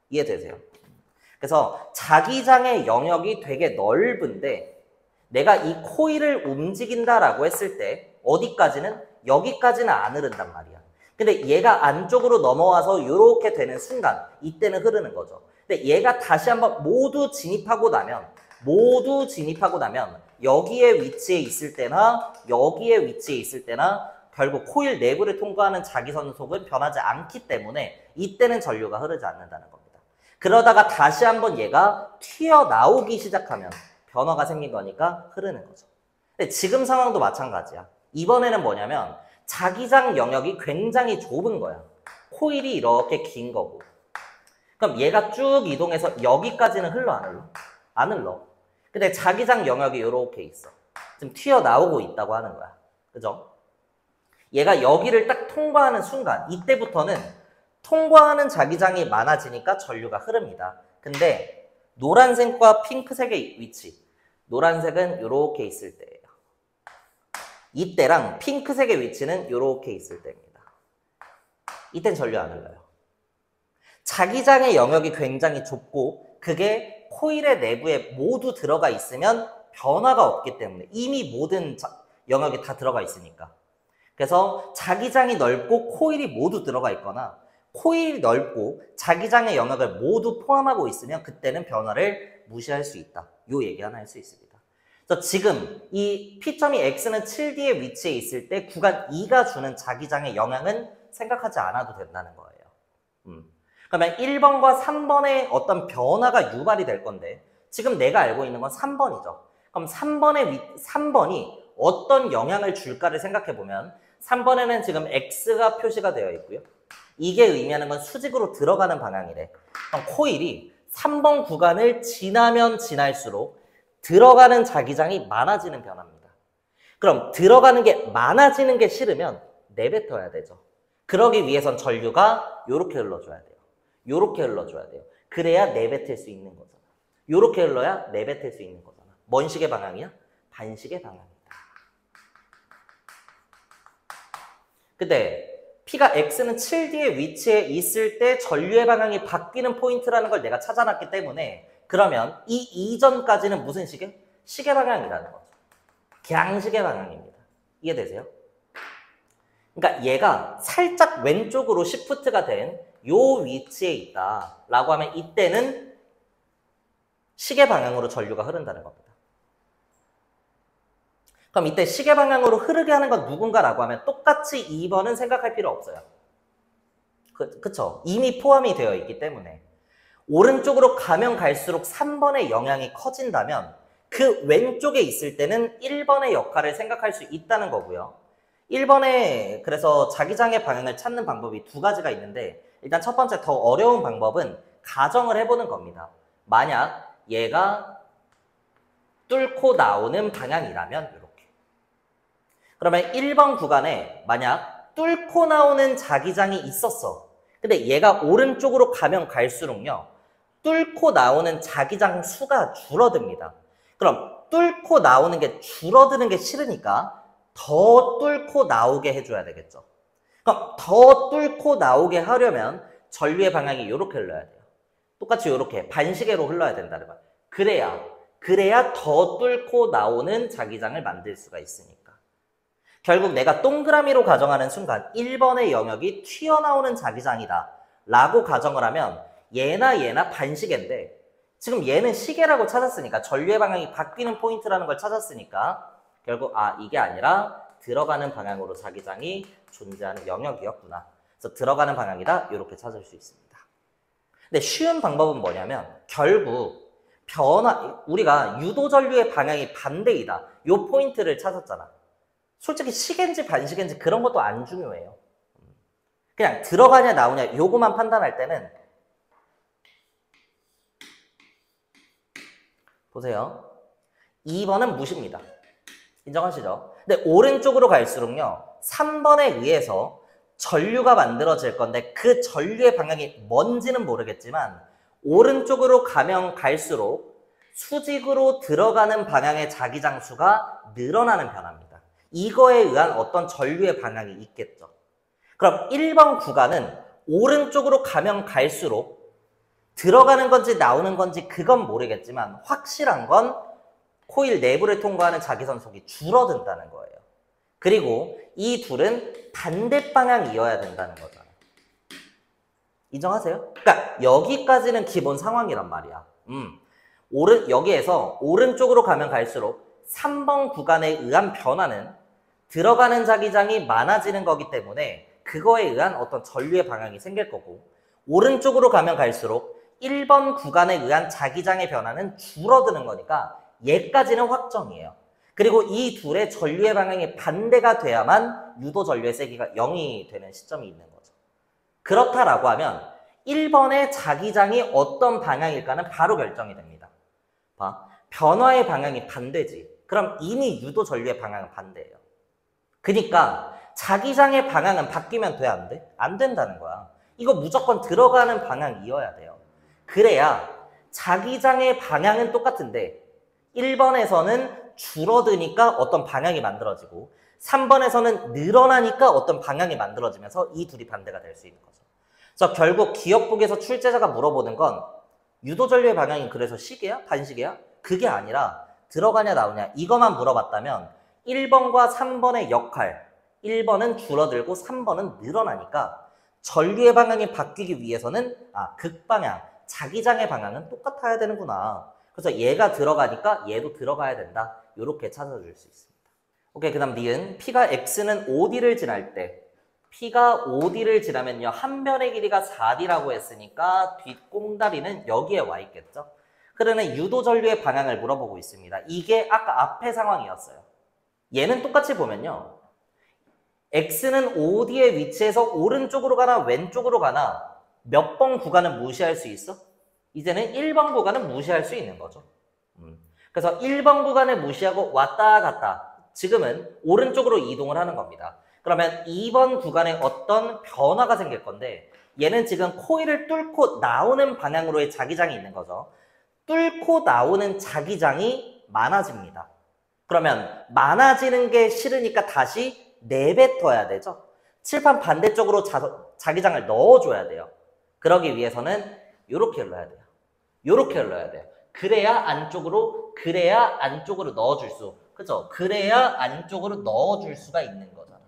이해되세요? 그래서 자기장의 영역이 되게 넓은데 내가 이 코일을 움직인다라고 했을 때 어디까지는? 여기까지는 안 흐른단 말이야. 근데 얘가 안쪽으로 넘어와서 이렇게 되는 순간 이때는 흐르는 거죠. 근데 얘가 다시 한번 모두 진입하고 나면 여기에 위치해 있을 때나 여기에 위치해 있을 때나 결국 코일 내부를 통과하는 자기선속은 변하지 않기 때문에 이때는 전류가 흐르지 않는다는 겁니다. 그러다가 다시 한번 얘가 튀어나오기 시작하면 변화가 생긴 거니까 흐르는 거죠. 근데 지금 상황도 마찬가지야. 이번에는 뭐냐면 자기장 영역이 굉장히 좁은 거야. 코일이 이렇게 긴 거고. 그럼 얘가 쭉 이동해서 여기까지는 흘러 안 흘러? 안 흘러. 근데 자기장 영역이 이렇게 있어. 지금 튀어나오고 있다고 하는 거야. 그죠? 얘가 여기를 딱 통과하는 순간 이때부터는 통과하는 자기장이 많아지니까 전류가 흐릅니다. 근데 노란색과 핑크색의 위치, 노란색은 이렇게 있을 때예요. 이때랑 핑크색의 위치는 이렇게 있을 때입니다. 이땐 전류 안 흘러요. 자기장의 영역이 굉장히 좁고 그게 코일의 내부에 모두 들어가 있으면 변화가 없기 때문에 이미 모든 영역이 다 들어가 있으니까. 그래서 자기장이 넓고 코일이 모두 들어가 있거나 코일이 넓고 자기장의 영역을 모두 포함하고 있으면 그때는 변화를 무시할 수 있다. 요 얘기 하나 할 수 있습니다. 그래서 지금 이 P점이 X는 7D에 위치해 있을 때 구간 2가 주는 자기장의 영향은 생각하지 않아도 된다는 거예요. 그러면 1번과 3번의 어떤 변화가 유발이 될 건데 지금 내가 알고 있는 건 3번이죠. 그럼 3번이 어떤 영향을 줄까를 생각해보면 3번에는 지금 X가 표시가 되어 있고요. 이게 의미하는 건 수직으로 들어가는 방향이래. 그럼 코일이 3번 구간을 지나면 지날수록 들어가는 자기장이 많아지는 변화입니다. 그럼 들어가는 게 많아지는 게 싫으면 내뱉어야 되죠. 그러기 위해선 전류가 요렇게 흘러줘야 돼요. 요렇게 흘러줘야 돼요. 그래야 내뱉을 수 있는 거잖아. 요렇게 흘러야 내뱉을 수 있는 거잖아. 뭔 식의 방향이야? 반식의 방향이다. 근데 P가 X는 7D의 위치에 있을 때 전류의 방향이 바뀌는 포인트라는 걸 내가 찾아놨기 때문에 그러면 이 이전까지는 무슨 식의? 식의 방향이라는 거죠. 양식의 방향입니다. 이해되세요? 그러니까 얘가 살짝 왼쪽으로 시프트가 된 요 위치에 있다라고 하면 이때는 식의 방향으로 전류가 흐른다는 겁니다. 그럼 이때 식의 방향으로 흐르게 하는 건 누군가라고 하면 똑같이 2번은 생각할 필요 없어요. 그쵸? 이미 포함이 되어 있기 때문에 오른쪽으로 가면 갈수록 3번의 영향이 커진다면 그 왼쪽에 있을 때는 1번의 역할을 생각할 수 있다는 거고요. 1번에 그래서 자기장의 방향을 찾는 방법이 두 가지가 있는데 일단 첫 번째 더 어려운 방법은 가정을 해보는 겁니다. 만약 얘가 뚫고 나오는 방향이라면 이렇게. 그러면 1번 구간에 만약 뚫고 나오는 자기장이 있었어. 근데 얘가 오른쪽으로 가면 갈수록요. 뚫고 나오는 자기장 수가 줄어듭니다. 그럼 뚫고 나오는 게 줄어드는 게 싫으니까 더 뚫고 나오게 해줘야 되겠죠. 그럼 더 뚫고 나오게 하려면 전류의 방향이 이렇게 흘러야 돼요. 똑같이 이렇게 반시계로 흘러야 된다는 거예요. 그래야 더 뚫고 나오는 자기장을 만들 수가 있으니까. 결국 내가 동그라미로 가정하는 순간 1번의 영역이 튀어나오는 자기장이다 라고 가정을 하면 얘나 반시계인데 지금 얘는 시계라고 찾았으니까 전류의 방향이 바뀌는 포인트라는 걸 찾았으니까 결국 이게 아니라 들어가는 방향으로 자기장이 존재하는 영역이었구나. 그래서 들어가는 방향이다. 이렇게 찾을 수 있습니다. 근데 쉬운 방법은 뭐냐면 결국 우리가 유도 전류의 방향이 반대이다. 이 포인트를 찾았잖아. 솔직히 시계인지 반시계인지 그런 것도 안 중요해요. 그냥 들어가냐 나오냐 요거만 판단할 때는 보세요. 2번은 무시입니다. 인정하시죠? 근데 오른쪽으로 갈수록요. 3번에 의해서 전류가 만들어질 건데 그 전류의 방향이 뭔지는 모르겠지만 오른쪽으로 가면 갈수록 수직으로 들어가는 방향의 자기장 수가 늘어나는 변화입니다. 이거에 의한 어떤 전류의 방향이 있겠죠. 그럼 1번 구간은 오른쪽으로 가면 갈수록 들어가는 건지 나오는 건지 그건 모르겠지만 확실한 건 코일 내부를 통과하는 자기선속이 줄어든다는 거예요. 그리고 이 둘은 반대 방향이어야 된다는 거잖아요. 인정하세요? 그러니까 여기까지는 기본 상황이란 말이야. 여기에서 오른쪽으로 가면 갈수록 3번 구간에 의한 변화는 들어가는 자기장이 많아지는 거기 때문에 그거에 의한 어떤 전류의 방향이 생길 거고 오른쪽으로 가면 갈수록 1번 구간에 의한 자기장의 변화는 줄어드는 거니까 얘까지는 확정이에요. 그리고 이 둘의 전류의 방향이 반대가 돼야만 유도 전류의 세기가 0이 되는 시점이 있는 거죠. 그렇다라고 하면 1번의 자기장이 어떤 방향일까는 바로 결정이 됩니다. 봐. 변화의 방향이 반대지. 그럼 이미 유도 전류의 방향은 반대예요. 그러니까 자기장의 방향은 바뀌면 돼, 안 돼? 안 된다는 거야. 이거 무조건 들어가는 방향이어야 돼요. 그래야 자기장의 방향은 똑같은데 1번에서는 줄어드니까 어떤 방향이 만들어지고 3번에서는 늘어나니까 어떤 방향이 만들어지면서 이 둘이 반대가 될 수 있는 거죠. 그래서 결국 기억북에서 출제자가 물어보는 건 유도 전류의 방향이 그래서 시계야? 반시계야? 그게 아니라 들어가냐 나오냐 이것만 물어봤다면 1번과 3번의 역할 1번은 줄어들고 3번은 늘어나니까 전류의 방향이 바뀌기 위해서는 극방향, 자기장의 방향은 똑같아야 되는구나. 그래서 얘가 들어가니까 얘도 들어가야 된다. 이렇게 찾아줄 수 있습니다. 오케이, 그 다음 니은 P가 X는 5D를 지날 때 P가 5D를 지나면요. 한 변의 길이가 4D라고 했으니까 뒷꽁다리는 여기에 와 있겠죠. 그러면 유도 전류의 방향을 물어보고 있습니다. 이게 아까 앞의 상황이었어요. 얘는 똑같이 보면요. X는 OD의 위치에서 오른쪽으로 가나 왼쪽으로 가나 몇 번 구간은 무시할 수 있어? 이제는 1번 구간은 무시할 수 있는 거죠. 그래서 1번 구간을 무시하고 왔다 갔다 지금은 오른쪽으로 이동을 하는 겁니다. 그러면 2번 구간에 어떤 변화가 생길 건데 얘는 지금 코일을 뚫고 나오는 방향으로의 자기장이 있는 거죠. 뚫고 나오는 자기장이 많아집니다. 그러면 많아지는 게 싫으니까 다시 내뱉어야 되죠. 칠판 반대쪽으로 자기장을 넣어줘야 돼요. 그러기 위해서는 이렇게 흘러야 돼요. 이렇게 흘러야 돼요. 그래야 안쪽으로 넣어줄 수, 그죠? 그래야 안쪽으로 넣어줄 수가 있는 거잖아.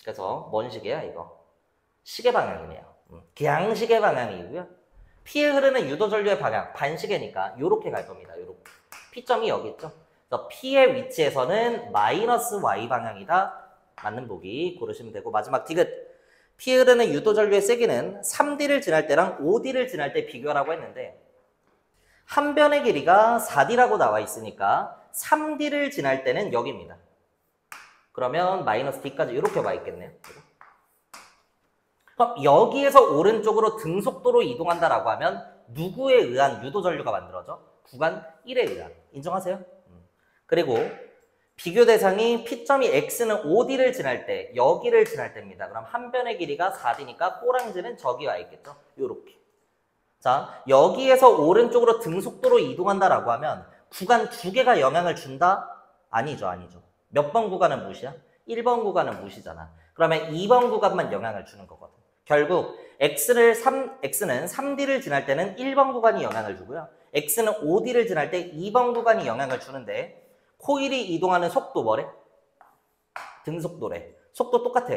그래서 뭔 시계야, 이거? 시계 방향이네요. 그냥 시계 방향이고요. 피에 흐르는 유도전류의 방향, 반시계니까 이렇게 갈 겁니다. 요렇게. P점이 여기 있죠? 그래서 P의 위치에서는 마이너스 Y 방향이다. 맞는 보기 고르시면 되고, 마지막 디귿. 피에 흐르는 유도전류의 세기는 3D를 지날 때랑 5D를 지날 때 비교하라고 했는데 한 변의 길이가 4D라고 나와 있으니까 3D를 지날 때는 여기입니다. 그러면 마이너스 D까지 이렇게 와 있겠네요. 그럼 여기에서 오른쪽으로 등속도로 이동한다라고 하면 누구에 의한 유도전류가 만들어져? 구간 1에 의한. 인정하세요? 그리고 비교 대상이 P점이 X는 5D를 지날 때, 여기를 지날 때입니다. 그럼 한 변의 길이가 4D니까 꼬랑지는 저기 와 있겠죠? 요렇게. 자, 여기에서 오른쪽으로 등속도로 이동한다라고 하면 구간 2개가 영향을 준다? 아니죠, 아니죠. 몇 번 구간은 무시야? 1번 구간은 무시잖아. 그러면 2번 구간만 영향을 주는 거거든. 결국 X는 3D를 지날 때는 1번 구간이 영향을 주고요. X는 5D를 지날 때 2번 구간이 영향을 주는데 코일이 이동하는 속도 뭐래? 등속도래. 속도 똑같아.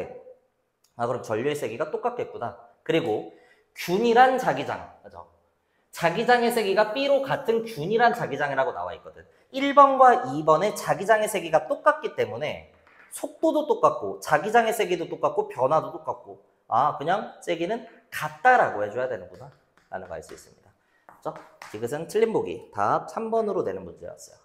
아, 그럼 전류의 세기가 똑같겠구나. 그리고 균일한 자기장. 그죠? 자기장의 세기가 B로 같은 균일한 자기장이라고 나와 있거든. 1번과 2번의 자기장의 세기가 똑같기 때문에 속도도 똑같고 자기장의 세기도 똑같고 변화도 똑같고 아, 그냥 세기는 같다라고 해줘야 되는구나 라는 거 알 수 있습니다. 그렇죠? 이것은 틀린 보기. 답 3번으로 내는 문제였어요.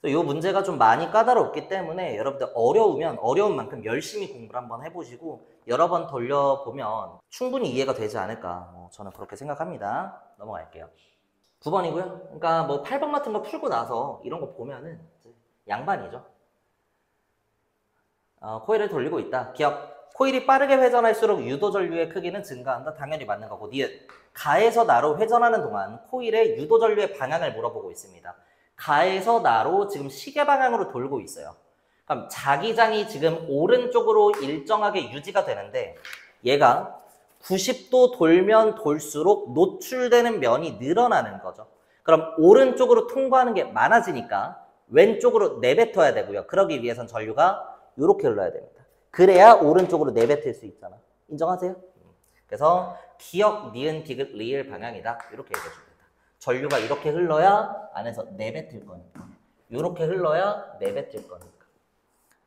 이 문제가 좀 많이 까다롭기 때문에 여러분들 어려우면 어려운 만큼 열심히 공부를 한번 해보시고 여러 번 돌려보면 충분히 이해가 되지 않을까 저는 그렇게 생각합니다. 넘어갈게요. 9번이고요. 그러니까 뭐 8번 같은 거 풀고 나서 이런 거 보면은 양반이죠. 코일을 돌리고 있다. 기억. 코일이 빠르게 회전할수록 유도전류의 크기는 증가한다. 당연히 맞는 거고. 니은. 가에서 나로 회전하는 동안 코일의 유도전류의 방향을 물어보고 있습니다. 가에서 나로 지금 시계 방향으로 돌고 있어요. 그럼 자기장이 지금 오른쪽으로 일정하게 유지가 되는데 얘가 90도 돌면 돌수록 노출되는 면이 늘어나는 거죠. 그럼 오른쪽으로 통과하는 게 많아지니까 왼쪽으로 내뱉어야 되고요. 그러기 위해선 전류가 이렇게 흘러야 됩니다. 그래야 오른쪽으로 내뱉을 수 있잖아. 인정하세요? 그래서 기억, 니은, 디귿, 리을 방향이다. 이렇게 얘기해줍니다. 전류가 이렇게 흘러야 안에서 내뱉을 거니까. 이렇게 흘러야 내뱉을 거니까.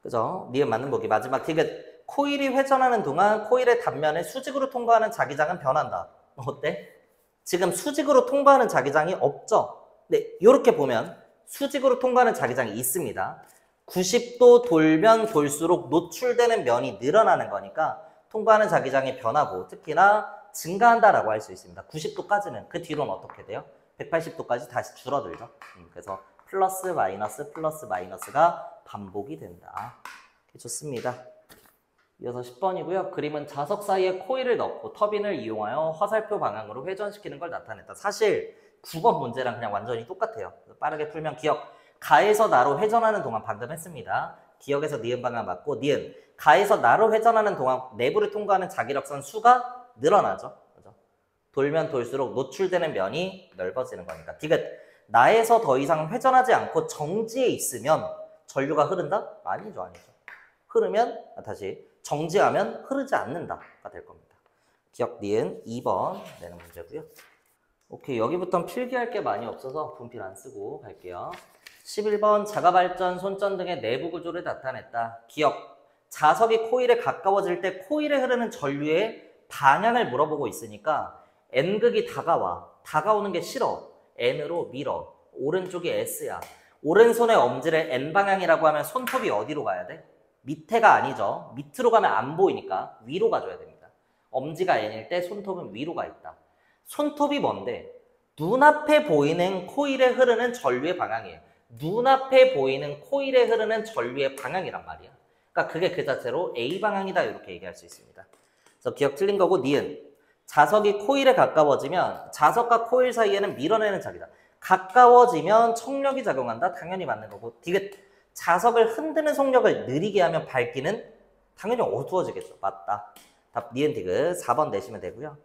그죠? 니은 맞는 보기. 마지막 디귿. 코일이 회전하는 동안 코일의 단면에 수직으로 통과하는 자기장은 변한다. 어때? 지금 수직으로 통과하는 자기장이 없죠? 네, 이렇게 보면 수직으로 통과하는 자기장이 있습니다. 90도 돌면 돌수록 노출되는 면이 늘어나는 거니까 통과하는 자기장이 변하고 특히나 증가한다라고 할 수 있습니다. 90도까지는. 그 뒤로는 어떻게 돼요? 180도까지 다시 줄어들죠. 그래서 플러스 마이너스가 반복이 된다. 좋습니다. 이어서 10번이고요. 그림은 자석 사이에 코일을 넣고 터빈을 이용하여 화살표 방향으로 회전시키는 걸 나타냈다. 사실 9번 문제랑 그냥 완전히 똑같아요. 빠르게 풀면 기억. 가에서 나로 회전하는 동안 방금 했습니다. 기억에서 니은 방향 맞고 니은. 가에서 나로 회전하는 동안 내부를 통과하는 자기력선 수가 늘어나죠. 그죠? 돌면 돌수록 노출되는 면이 넓어지는 거니까. 디귿. 나에서 더 이상 회전하지 않고 정지에 있으면 전류가 흐른다? 아니죠, 아니죠. 흐르면 다시 정지하면 흐르지 않는다가 될 겁니다. 기억 니은 2번 내는 문제고요. 오케이, 여기부터는 필기할 게 많이 없어서 분필 안 쓰고 갈게요. 11번 자가발전, 손전 등의 내부 구조를 나타냈다. 기억. 자석이 코일에 가까워질 때 코일에 흐르는 전류의 방향을 물어보고 있으니까 N극이 다가와. 다가오는 게 싫어. N으로 밀어. 오른쪽이 S야. 오른손의 엄지를 N방향이라고 하면 손톱이 어디로 가야 돼? 밑에가 아니죠. 밑으로 가면 안 보이니까 위로 가줘야 됩니다. 엄지가 N일 때 손톱은 위로 가 있다. 손톱이 뭔데? 눈앞에 보이는 코일에 흐르는 전류의 방향이에요. 눈앞에 보이는 코일에 흐르는 전류의 방향이란 말이야. 그러니까 그게 그 자체로 A 방향이다 이렇게 얘기할 수 있습니다. 그래서 기억 틀린 거고 니은. 자석이 코일에 가까워지면 자석과 코일 사이에는 밀어내는 자기다. 가까워지면 척력이 작용한다. 당연히 맞는 거고. 디귿. 자석을 흔드는 속력을 느리게 하면 밝기는 당연히 어두워지겠죠. 맞다. 답 니은 디귿 4번 내시면 되고요.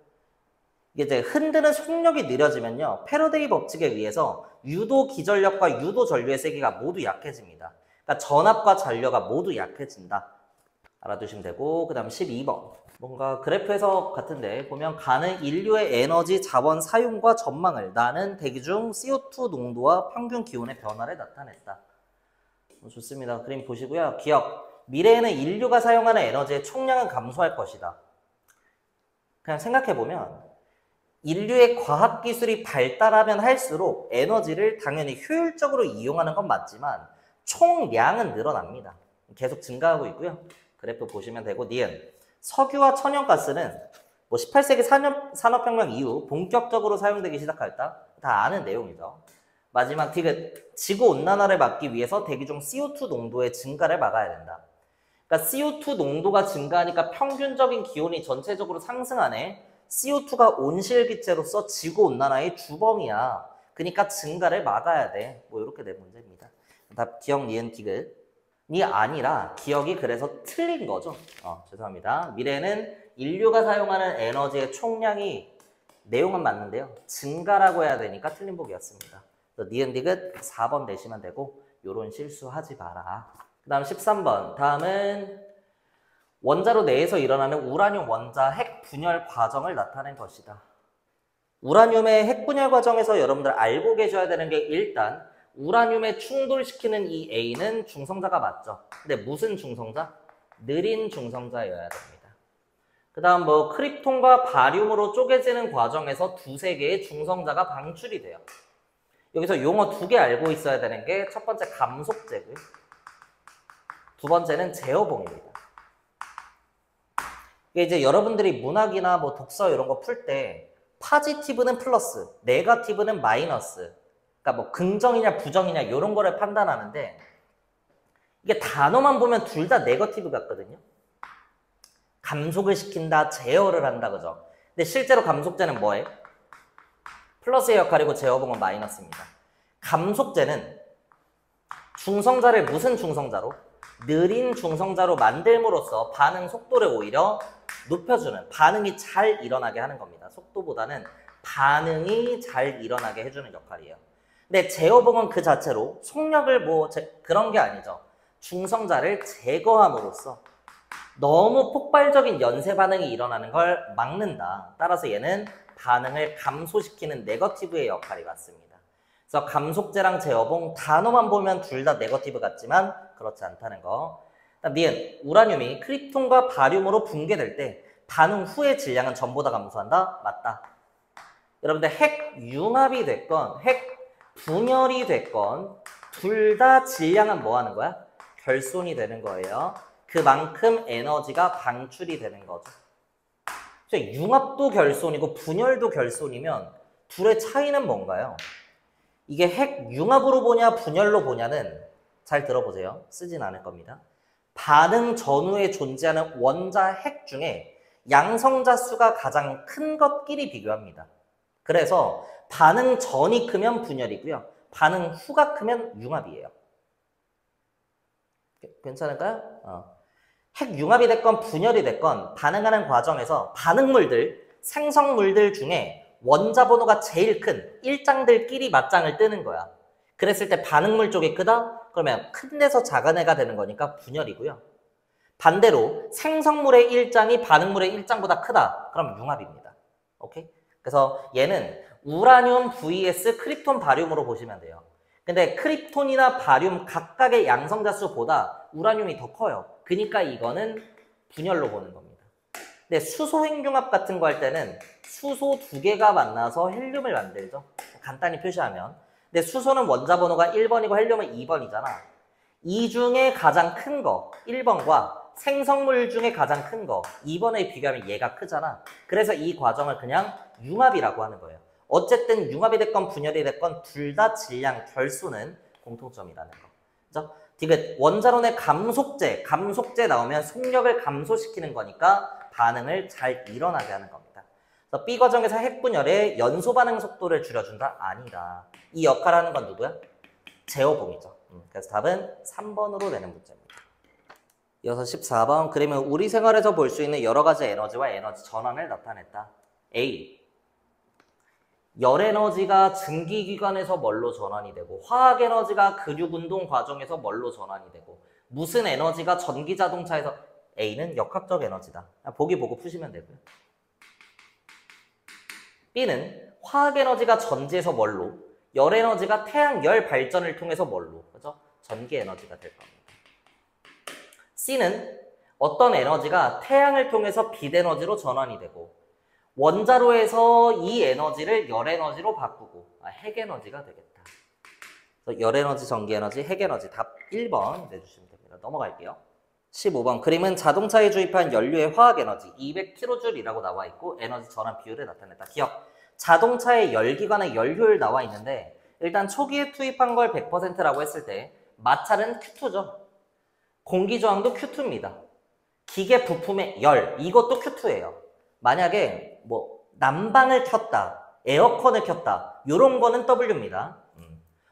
이게 이제 흔드는 속력이 느려지면요. 패러데이 법칙에 의해서 유도 기전력과 유도 전류의 세기가 모두 약해집니다. 그러니까 전압과 잔류가 모두 약해진다. 알아두시면 되고 그 다음 12번. 뭔가 그래프 해석 같은데 보면 가는 인류의 에너지 자원 사용과 전망을 나는 대기 중 CO2 농도와 평균 기온의 변화를 나타냈다. 좋습니다. 그림 보시고요. 기억. 미래에는 인류가 사용하는 에너지의 총량은 감소할 것이다. 그냥 생각해보면 인류의 과학기술이 발달하면 할수록 에너지를 당연히 효율적으로 이용하는 건 맞지만 총량은 늘어납니다. 계속 증가하고 있고요. 그래프 보시면 되고 니은. 석유와 천연가스는 뭐 18세기 산업혁명 이후 본격적으로 사용되기 시작했다. 다 아는 내용이죠. 마지막 디귿. 지구온난화를 막기 위해서 대기 중 CO2 농도의 증가를 막아야 된다. 그러니까 CO2 농도가 증가하니까 평균적인 기온이 전체적으로 상승하네. CO2가 온실기체로서 지구온난화의 주범이야. 그러니까 증가를 막아야 돼. 뭐 이렇게 된 문제입니다. 답 기억 니은 디귿이 아니라 기억이 그래서 틀린 거죠. 죄송합니다. 미래는 인류가 사용하는 에너지의 총량이 내용은 맞는데요. 증가라고 해야 되니까 틀린 보기였습니다. 니은 디귿 4번 내시면 되고 요런 실수하지 마라. 그 다음 13번. 다음은 원자로 내에서 일어나는 우라늄 원자 핵 분열 과정을 나타낸 것이다. 우라늄의 핵 분열 과정에서 여러분들 알고 계셔야 되는 게 일단 우라늄에 충돌시키는 이 A는 중성자가 맞죠. 근데 무슨 중성자? 느린 중성자여야 됩니다. 그 다음 뭐 크립톤과 바륨으로 쪼개지는 과정에서 두세 개의 중성자가 방출이 돼요. 여기서 용어 2개 알고 있어야 되는 게 첫 번째 감속제고요. 두 번째는 제어봉입니다. 이게 이제 여러분들이 문학이나 뭐 독서 이런 거 풀 때 파지티브는 플러스, 네거티브는 마이너스, 그러니까 뭐 긍정이냐 부정이냐 이런 거를 판단하는데 이게 단어만 보면 둘 다 네거티브 같거든요. 감속을 시킨다, 제어를 한다, 그죠? 근데 실제로 감속제는 뭐예요? 플러스의 역할이고 제어봉은 마이너스입니다. 감속제는 중성자를 무슨 중성자로? 느린 중성자로 만들므로써 반응 속도를 오히려 높여주는, 반응이 잘 일어나게 하는 겁니다. 속도보다는 반응이 잘 일어나게 해주는 역할이에요. 근데 제어봉은 그 자체로 속력을 그런 게 아니죠. 중성자를 제거함으로써 너무 폭발적인 연쇄 반응이 일어나는 걸 막는다. 따라서 얘는 반응을 감소시키는 네거티브의 역할이 맞습니다. 그래서 감속제랑 제어봉 단어만 보면 둘 다 네거티브 같지만 그렇지 않다는 거. 니은. 우라늄이 크립톤과 바륨으로 붕괴될 때 반응 후의 질량은 전보다 감소한다? 맞다. 여러분들 핵 융합이 됐건 핵 분열이 됐건 둘 다 질량은 뭐 하는 거야? 결손이 되는 거예요. 그만큼 에너지가 방출이 되는 거죠. 융합도 결손이고 분열도 결손이면 둘의 차이는 뭔가요? 이게 핵 융합으로 보냐 분열로 보냐는 잘 들어보세요. 쓰진 않을 겁니다. 반응 전후에 존재하는 원자 핵 중에 양성자 수가 가장 큰 것끼리 비교합니다. 그래서 반응 전이 크면 분열이고요. 반응 후가 크면 융합이에요. 괜찮을까요? 핵 융합이 됐건 분열이 됐건 반응하는 과정에서 반응물들, 생성물들 중에 원자 번호가 제일 큰 일장들끼리 맞짱을 뜨는 거야. 그랬을 때 반응물 쪽이 크다? 그러면 큰 데서 작은 애가 되는 거니까 분열이고요. 반대로 생성물의 일장이 반응물의 일장보다 크다? 그럼 융합입니다. 오케이? 그래서 얘는 우라늄 vs 크립톤 바륨으로 보시면 돼요. 근데 크립톤이나 바륨 각각의 양성자 수보다 우라늄이 더 커요. 그러니까 이거는 분열로 보는 겁니다. 근데 수소 핵융합 같은 거 할 때는 수소 2개가 만나서 헬륨을 만들죠. 간단히 표시하면. 근데 수소는 원자 번호가 1번이고 헬륨은 2번이잖아. 이 중에 가장 큰 거 1번과 생성물 중에 가장 큰 거 2번에 비교하면 얘가 크잖아. 그래서 이 과정을 그냥 융합이라고 하는 거예요. 어쨌든 융합이 됐건 분열이 됐건 둘 다 질량 결수는 공통점이라는 거. 그죠? 디귿, 원자론의 감속제 나오면 속력을 감소시키는 거니까 반응을 잘 일어나게 하는 겁니다. 그래서 B 과정에서 핵분열의 연소 반응 속도를 줄여준다? 아니다. 이 역할을 하는 건 누구야? 제어봉이죠. 그래서 답은 3번으로 내는 문제입니다. 이어서 14번, 그러면 우리 생활에서 볼 수 있는 여러 가지 에너지와 에너지 전환을 나타냈다. A, 열에너지가 증기기관에서 뭘로 전환이 되고 화학에너지가 근육운동 과정에서 뭘로 전환이 되고 무슨 에너지가 전기자동차에서 A는 역학적 에너지다. 보기 보고 푸시면 되고요. B는 화학에너지가 전지에서 뭘로 열에너지가 태양열 발전을 통해서 뭘로 그죠? 전기에너지가 될 겁니다. C는 어떤 에너지가 태양을 통해서 빛에너지로 전환이 되고 원자로에서 이 에너지를 열에너지로 바꾸고 핵에너지가 되겠다. 그래서 열에너지, 전기에너지, 핵에너지 답 1번 내주시면 됩니다. 넘어갈게요. 15번 그림은 자동차에 주입한 연료의 화학에너지 200kJ이라고 나와 있고 에너지 전환 비율을 나타냈다. 기억, 자동차의 열기관의 열효율 나와 있는데 일단 초기에 투입한 걸 100%라고 했을 때 마찰은 Q2죠. 공기저항도 Q2입니다. 기계 부품의 열, 이것도 Q2예요. 만약에 뭐 난방을 켰다, 에어컨을 켰다 이런 거는 W입니다.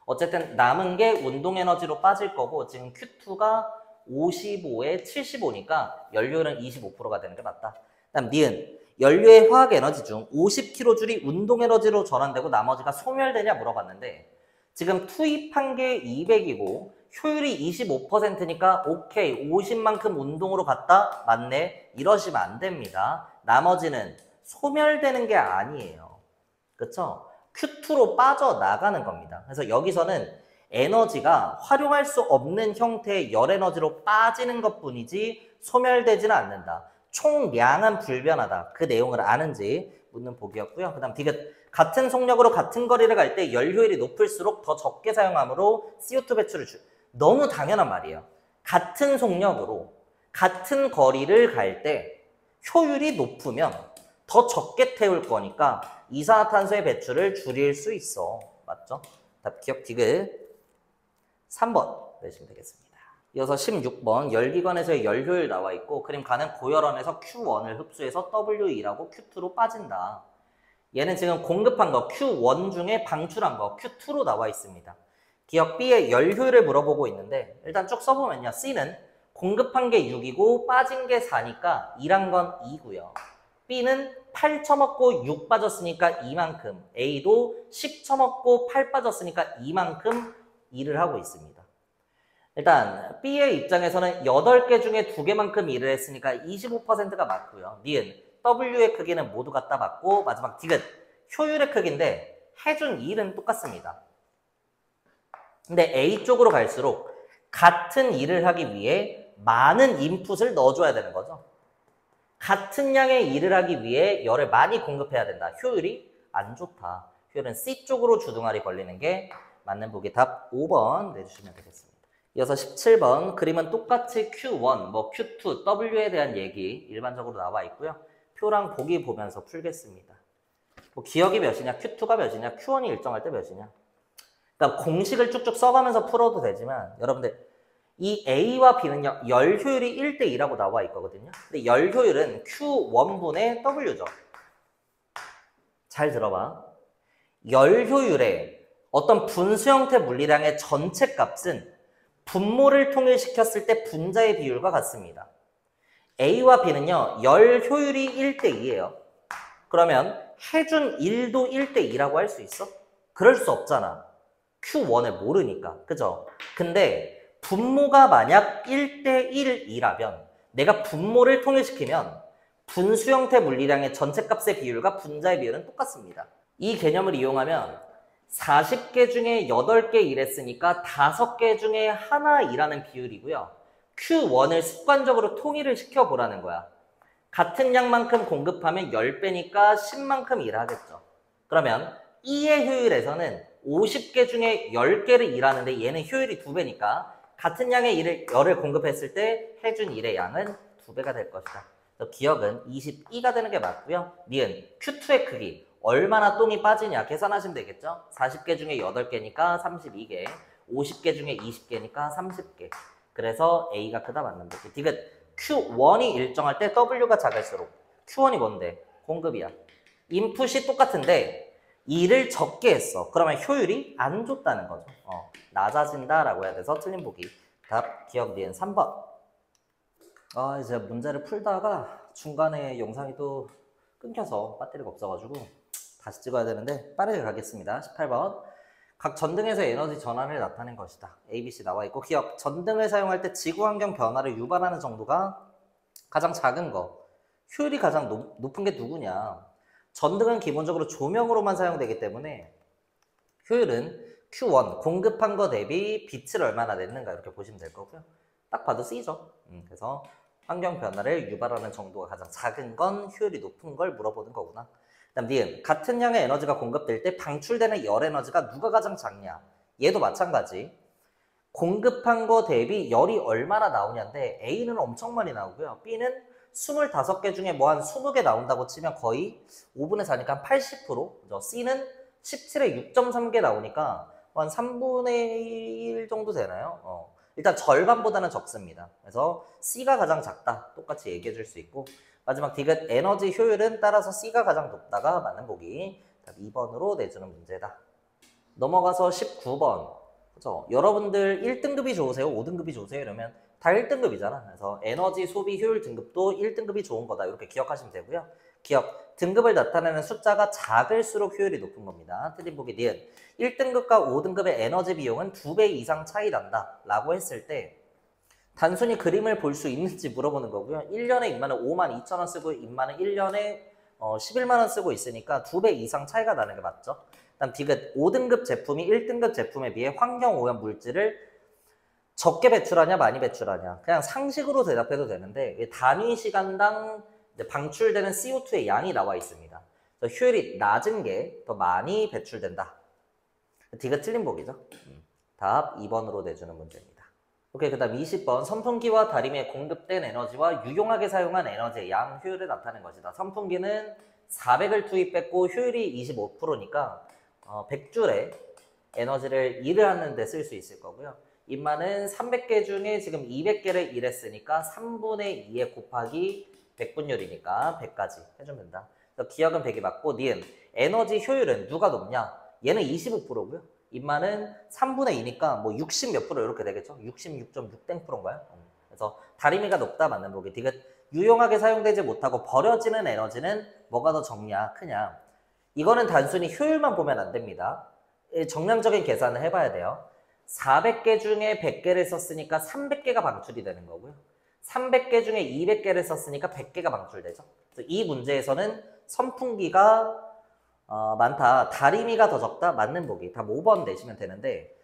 어쨌든 남은 게 운동에너지로 빠질 거고 지금 Q2가 55에 75니까 연료율은 25%가 되는 게 맞다. 그다음 니은, 연료의 화학에너지 중 50kJ이 운동에너지로 전환되고 나머지가 소멸되냐 물어봤는데 지금 투입한 게 200이고 효율이 25%니까 오케이 50만큼 운동으로 갔다? 맞네? 이러시면 안 됩니다. 나머지는 소멸되는 게 아니에요. 그쵸? Q2로 빠져나가는 겁니다. 그래서 여기서는 에너지가 활용할 수 없는 형태의 열에너지로 빠지는 것뿐이지 소멸되지는 않는다. 총량은 불변하다. 그 내용을 아는지 묻는 보기였고요. 그 다음 디귿, 같은 속력으로 같은 거리를 갈 때 열효율이 높을수록 더 적게 사용하므로 CO2 배출을 너무 당연한 말이에요. 같은 속력으로 같은 거리를 갈 때 효율이 높으면 더 적게 태울 거니까 이산화탄소의 배출을 줄일 수 있어. 맞죠? 답 기억 디귿 3번 내시면 되겠습니다. 이어서 16번 열기관에서의 열효율 나와 있고 그림 가는 고열원에서 Q1을 흡수해서 W2라고 Q2로 빠진다. 얘는 지금 공급한 거 Q1 중에 방출한 거 Q2로 나와 있습니다. 기억 B의 열효율을 물어보고 있는데 일단 쭉 써보면요. C는 공급한 게 6이고 빠진 게 4니까 2란 건 2고요. B는 8 처먹고 6 빠졌으니까 이만큼, A도 10 처먹고 8 빠졌으니까 이만큼 일을 하고 있습니다. 일단 B의 입장에서는 8개 중에 2개만큼 일을 했으니까 25%가 맞고요. 니은 W의 크기는 모두 갖다 맞고 마지막 디귿 효율의 크기인데 해준 일은 똑같습니다. 근데 A 쪽으로 갈수록 같은 일을 하기 위해 많은 인풋을 넣어줘야 되는 거죠. 같은 양의 일을 하기 위해 열을 많이 공급해야 된다. 효율이 안 좋다. 효율은 C 쪽으로 주둥아리 걸리는 게 맞는 보기 답 5번 내주시면 되겠습니다. 이어서 17번 그림은 똑같이 Q1, 뭐 Q2, W에 대한 얘기 일반적으로 나와 있고요. 표랑 보기 보면서 풀겠습니다. 뭐 기억이 몇이냐, Q2가 몇이냐, Q1이 일정할 때 몇이냐. 그러니까 공식을 쭉쭉 써가면서 풀어도 되지만 여러분들 이 A와 B는요. 열 효율이 1대2라고 나와 있거든요. 근데 열 효율은 Q1분의 W죠. 잘 들어봐. 열 효율의 어떤 분수 형태 물리량의 전체 값은 분모를 통일시켰을 때 분자의 비율과 같습니다. A와 B는요. 열 효율이 1대2예요. 그러면 해준 1도 1대2라고 할 수 있어? 그럴 수 없잖아. Q1을 모르니까. 그죠? 근데 분모가 만약 1대1이라면 내가 분모를 통일시키면 분수 형태 물리량의 전체 값의 비율과 분자의 비율은 똑같습니다. 이 개념을 이용하면 40개 중에 8개 일했으니까 5개 중에 하나 일하는 비율이고요. Q1을 습관적으로 통일을 시켜보라는 거야. 같은 양만큼 공급하면 10배니까 10만큼 일하겠죠. 그러면 E의 효율에서는 50개 중에 10개를 일하는데 얘는 효율이 2배니까 같은 양의 열을 공급했을 때 해준 일의 양은 2배가 될 것이다. 그래서 기억은 22가 되는 게 맞고요. 니은 Q2의 크기 얼마나 똥이 빠지냐 계산하시면 되겠죠. 40개 중에 8개니까 32개, 50개 중에 20개니까 30개. 그래서 A가 크다 맞는 거지. 디귿 Q1이 일정할 때 W가 작을수록 Q1이 뭔데? 공급이야. 인풋이 똑같은데 일을 적게 했어. 그러면 효율이 안 좋다는 거죠. 낮아진다라고 해야 돼서 틀린 보기. 답 기억 니은 3번. 이제 문제를 풀다가 중간에 영상이 또 끊겨서 배터리가 없어가지고 다시 찍어야 되는데 빠르게 가겠습니다. 18번. 각 전등에서 에너지 전환을 나타낸 것이다. A, B, C 나와 있고 기억. 전등을 사용할 때 지구 환경 변화를 유발하는 정도가 가장 작은 거. 효율이 가장 높은 게 누구냐. 전등은 기본적으로 조명으로만 사용되기 때문에 효율은 Q1, 공급한 거 대비 빛을 얼마나 냈는가 이렇게 보시면 될 거고요. 딱 봐도 C죠. 그래서 환경 변화를 유발하는 정도가 가장 작은 건 효율이 높은 걸 물어보는 거구나. 그다음 니은 같은 양의 에너지가 공급될 때 방출되는 열 에너지가 누가 가장 작냐. 얘도 마찬가지. 공급한 거 대비 열이 얼마나 나오냐인데 A는 엄청 많이 나오고요. B는 25개 중에 뭐 한 20개 나온다고 치면 거의 5분의 4니까 80%. C는 17에 6.3개 나오니까 한 3분의 1 정도 되나요? 일단 절반보다는 적습니다. 그래서 C가 가장 작다. 똑같이 얘기해 줄 수 있고 마지막 디귿 에너지 효율은 따라서 C가 가장 높다가 맞는 보기. 2번으로 내주는 문제다. 넘어가서 19번. 그렇죠? 여러분들 1등급이 좋으세요? 5등급이 좋으세요? 이러면 다 1등급이잖아. 그래서 에너지 소비 효율 등급도 1등급이 좋은 거다. 이렇게 기억하시면 되고요. 기억, 등급을 나타내는 숫자가 작을수록 효율이 높은 겁니다. 틀린 보기 니은. 1등급과 5등급의 에너지 비용은 2배 이상 차이 난다. 라고 했을 때 단순히 그림을 볼 수 있는지 물어보는 거고요. 1년에 인마는 5만 2천 원 쓰고 인마는 1년에 11만 원 쓰고 있으니까 2배 이상 차이가 나는 게 맞죠. 그다음 디귿 5등급 제품이 1등급 제품에 비해 환경오염 물질을 적게 배출하냐 많이 배출하냐 그냥 상식으로 대답해도 되는데 단위 시간당 방출되는 CO2의 양이 나와 있습니다. 그래서 효율이 낮은 게 더 많이 배출된다. 디귿 틀린 보기죠. 답 2번으로 내주는 문제입니다. 오케이, 그 다음 20번. 선풍기와 다리미에 공급된 에너지와 유용하게 사용한 에너지의 양 효율을 나타낸 것이다. 선풍기는 400을 투입했고 효율이 25%니까 100줄의 에너지를 일을 하는데 쓸 수 있을 거고요. 인마는 300개 중에 지금 200개를 일했으니까 3분의 2에 곱하기 100분율이니까 100까지 해주면 된다. 그래서 기억은 100이 맞고 니은 에너지 효율은 누가 높냐? 얘는 25%고요. 인마는 3분의 2니까 뭐 60 몇 프로 이렇게 되겠죠. 66.6%인가요? 그래서 다리미가 높다 맞는 보기. 디귿 유용하게 사용되지 못하고 버려지는 에너지는 뭐가 더 적냐 크냐. 이거는 단순히 효율만 보면 안 됩니다. 정량적인 계산을 해봐야 돼요. 400개 중에 100개를 썼으니까 300개가 방출이 되는 거고요. 300개 중에 200개를 썼으니까 100개가 방출되죠. 그래서 이 문제에서는 선풍기가 많다. 다리미가 더 적다. 맞는 보기. 답 5번 내시면 되는데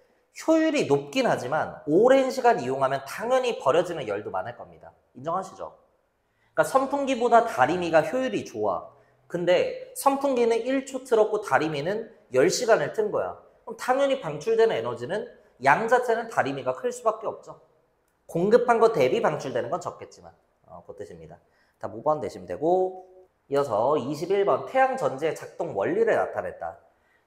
효율이 높긴 하지만 오랜 시간 이용하면 당연히 버려지는 열도 많을 겁니다. 인정하시죠? 그러니까 선풍기보다 다리미가 효율이 좋아. 근데 선풍기는 1초 틀었고 다리미는 10시간을 튼 거야. 그럼 당연히 방출되는 에너지는 양 자체는 다리미가 클 수밖에 없죠. 공급한 거 대비 방출되는 건 적겠지만 그 뜻입니다. 답 5번 내시면 되고 이어서 21번 태양 전지의 작동 원리를 나타냈다.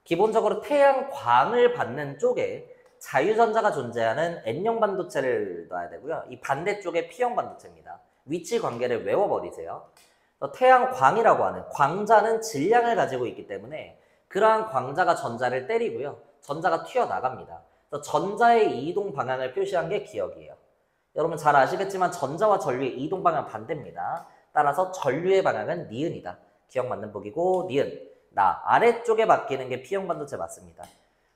기본적으로 태양광을 받는 쪽에 자유전자가 존재하는 N형 반도체를 놔야 되고요. 이 반대쪽에 P형 반도체입니다. 위치 관계를 외워버리세요. 태양광이라고 하는 광자는 질량을 가지고 있기 때문에 그러한 광자가 전자를 때리고요. 전자가 튀어나갑니다. 그래서 전자의 이동 방향을 표시한 게 기억이에요. 여러분 잘 아시겠지만 전자와 전류의 이동 방향 반대입니다. 따라서 전류의 방향은 니은이다. 기억 맞는 보기고 니은. 나 아래쪽에 바뀌는 게 P형 반도체 맞습니다.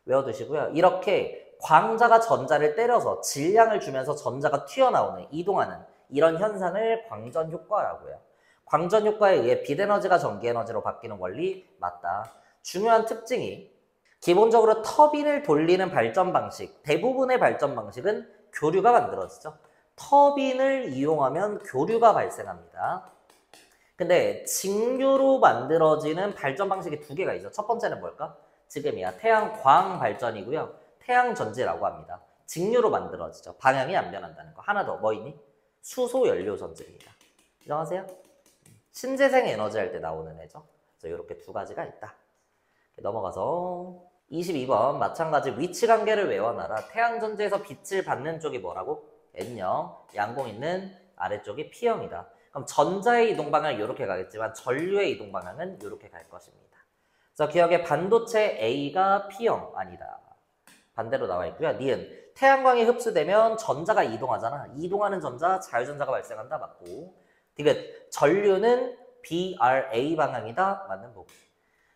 외워두시고요. 이렇게 광자가 전자를 때려서 질량을 주면서 전자가 튀어나오는 이동하는 이런 현상을 광전 효과라고 해요. 광전 효과에 의해 빛 에너지가 전기 에너지로 바뀌는 원리 맞다. 중요한 특징이 기본적으로 터빈을 돌리는 발전 방식, 대부분의 발전 방식은 교류가 만들어지죠. 터빈을 이용하면 교류가 발생합니다. 근데 직류로 만들어지는 발전 방식이 두 개가 있죠. 첫 번째는 뭘까? 지금이야. 태양광 발전이고요. 태양전지라고 합니다. 직류로 만들어지죠. 방향이 안 변한다는 거. 하나 더 뭐 있니? 수소 연료 전지입니다. 인정하세요? 신재생 에너지 할 때 나오는 애죠. 그래서 이렇게 두 가지가 있다. 넘어가서 22번 마찬가지 위치관계를 외워놔라. 태양전지에서 빛을 받는 쪽이 뭐라고? N형, 양공 있는 아래쪽이 P형이다. 그럼 전자의 이동방향은 이렇게 가겠지만 전류의 이동방향은 이렇게 갈 것입니다. 그래서 기억에 반도체 A가 P형 아니다. 반대로 나와 있고요. 니은 태양광이 흡수되면 전자가 이동하잖아. 이동하는 전자, 자유전자가 발생한다. 맞고. 디귿 전류는 BRA 방향이다. 맞는 보기.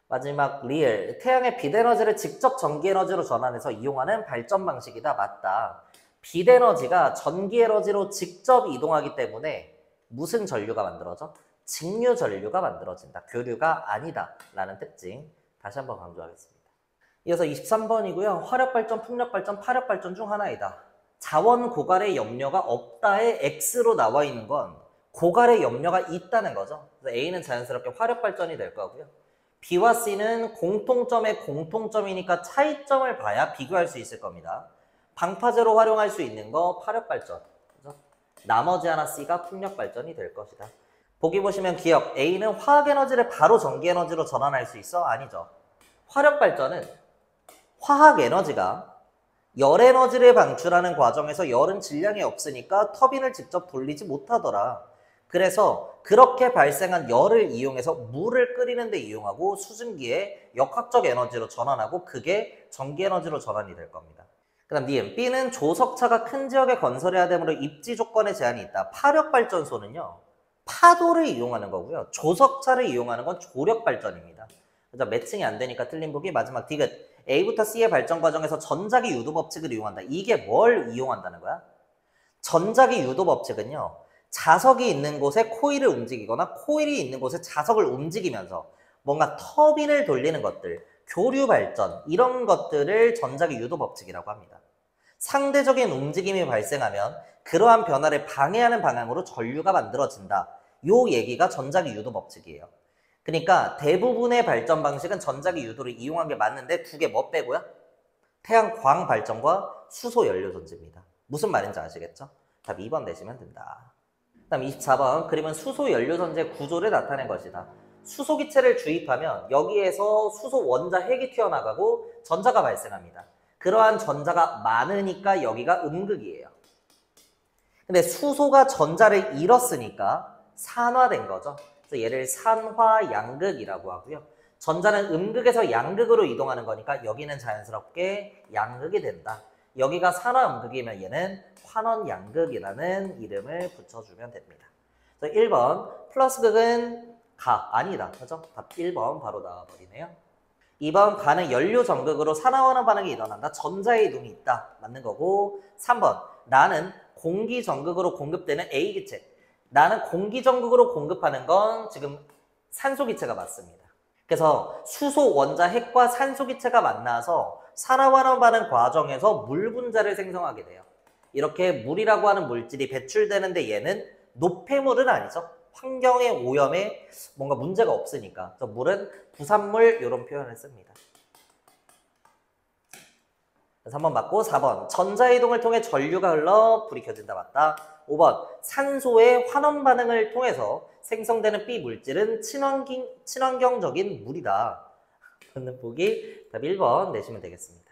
마지막 리을 태양의 빛에너지를 직접 전기에너지로 전환해서 이용하는 발전 방식이다. 맞다. 빛에너지가 전기에너지로 직접 이동하기 때문에 무슨 전류가 만들어져? 직류 전류가 만들어진다. 교류가 아니다. 라는 특징 다시 한번 강조하겠습니다. 이어서 23번이고요. 화력발전, 풍력발전, 파력발전 중 하나이다. 자원 고갈의 염려가 없다에 X로 나와 있는 건 고갈의 염려가 있다는 거죠. 그래서 A는 자연스럽게 화력발전이 될 거고요. B와 C는 공통점의 공통점이니까 차이점을 봐야 비교할 수 있을 겁니다. 방파제로 활용할 수 있는 거 파력발전. 그죠? 나머지 하나 C가 풍력발전이 될 것이다. 보기 보시면 기억 A는 화학에너지를 바로 전기에너지로 전환할 수 있어? 아니죠. 화력발전은 화학에너지가 열에너지를 방출하는 과정에서 열은 질량이 없으니까 터빈을 직접 돌리지 못하더라. 그래서 그렇게 발생한 열을 이용해서 물을 끓이는 데 이용하고 수증기에 역학적 에너지로 전환하고 그게 전기에너지로 전환이 될 겁니다. 그 다음 니은 B는 조석차가 큰 지역에 건설해야 되므로 입지 조건에 제한이 있다. 파력발전소는요. 파도를 이용하는 거고요. 조석차를 이용하는 건 조력발전입니다. 그래서 매칭이 안 되니까 틀린 보기. 마지막 디귿 A부터 C의 발전 과정에서 전자기 유도 법칙을 이용한다. 이게 뭘 이용한다는 거야? 전자기 유도 법칙은요. 자석이 있는 곳에 코일을 움직이거나 코일이 있는 곳에 자석을 움직이면서 뭔가 터빈을 돌리는 것들, 교류 발전 이런 것들을 전자기 유도 법칙이라고 합니다. 상대적인 움직임이 발생하면 그러한 변화를 방해하는 방향으로 전류가 만들어진다. 요 얘기가 전자기 유도 법칙이에요. 그러니까 대부분의 발전 방식은 전자기 유도를 이용한 게 맞는데 두 개 뭐 빼고요? 태양광 발전과 수소 연료 전지입니다. 무슨 말인지 아시겠죠? 답 2번 내시면 된다. 다음 24번 그림은 수소 연료 전지의 구조를 나타낸 것이다. 수소 기체를 주입하면 여기에서 수소 원자 핵이 튀어나가고 전자가 발생합니다. 그러한 전자가 많으니까 여기가 음극이에요. 근데 수소가 전자를 잃었으니까 산화된 거죠. 그래서 얘를 산화양극이라고 하고요. 전자는 음극에서 양극으로 이동하는 거니까 여기는 자연스럽게 양극이 된다. 여기가 산화음극이면 얘는 환원양극이라는 이름을 붙여주면 됩니다. 그래서 1번 플러스 극은 가 아니다. 그죠? 답 1번 바로 나와버리네요. 2번 가는 연료 전극으로 산화환원 반응이 일어난다. 전자의 이동이 있다. 맞는 거고 3번 나는 공기 전극으로 공급되는 A기체. 나는 공기 전극으로 공급하는 건 지금 산소 기체가 맞습니다. 그래서 수소 원자 핵과 산소 기체가 만나서 산화환원 반응 과정에서 물 분자를 생성하게 돼요. 이렇게 물이라고 하는 물질이 배출되는데 얘는 노폐물은 아니죠. 환경의 오염에 뭔가 문제가 없으니까. 그래서 물은 부산물 이런 표현을 씁니다. 그래서 3번 맞고 4번 전자이동을 통해 전류가 흘러 불이 켜진다. 맞다. 5번 산소의 환원 반응을 통해서 생성되는 B 물질은 친환경적인 물이다. 맞는 보기 답 1번 내시면 되겠습니다.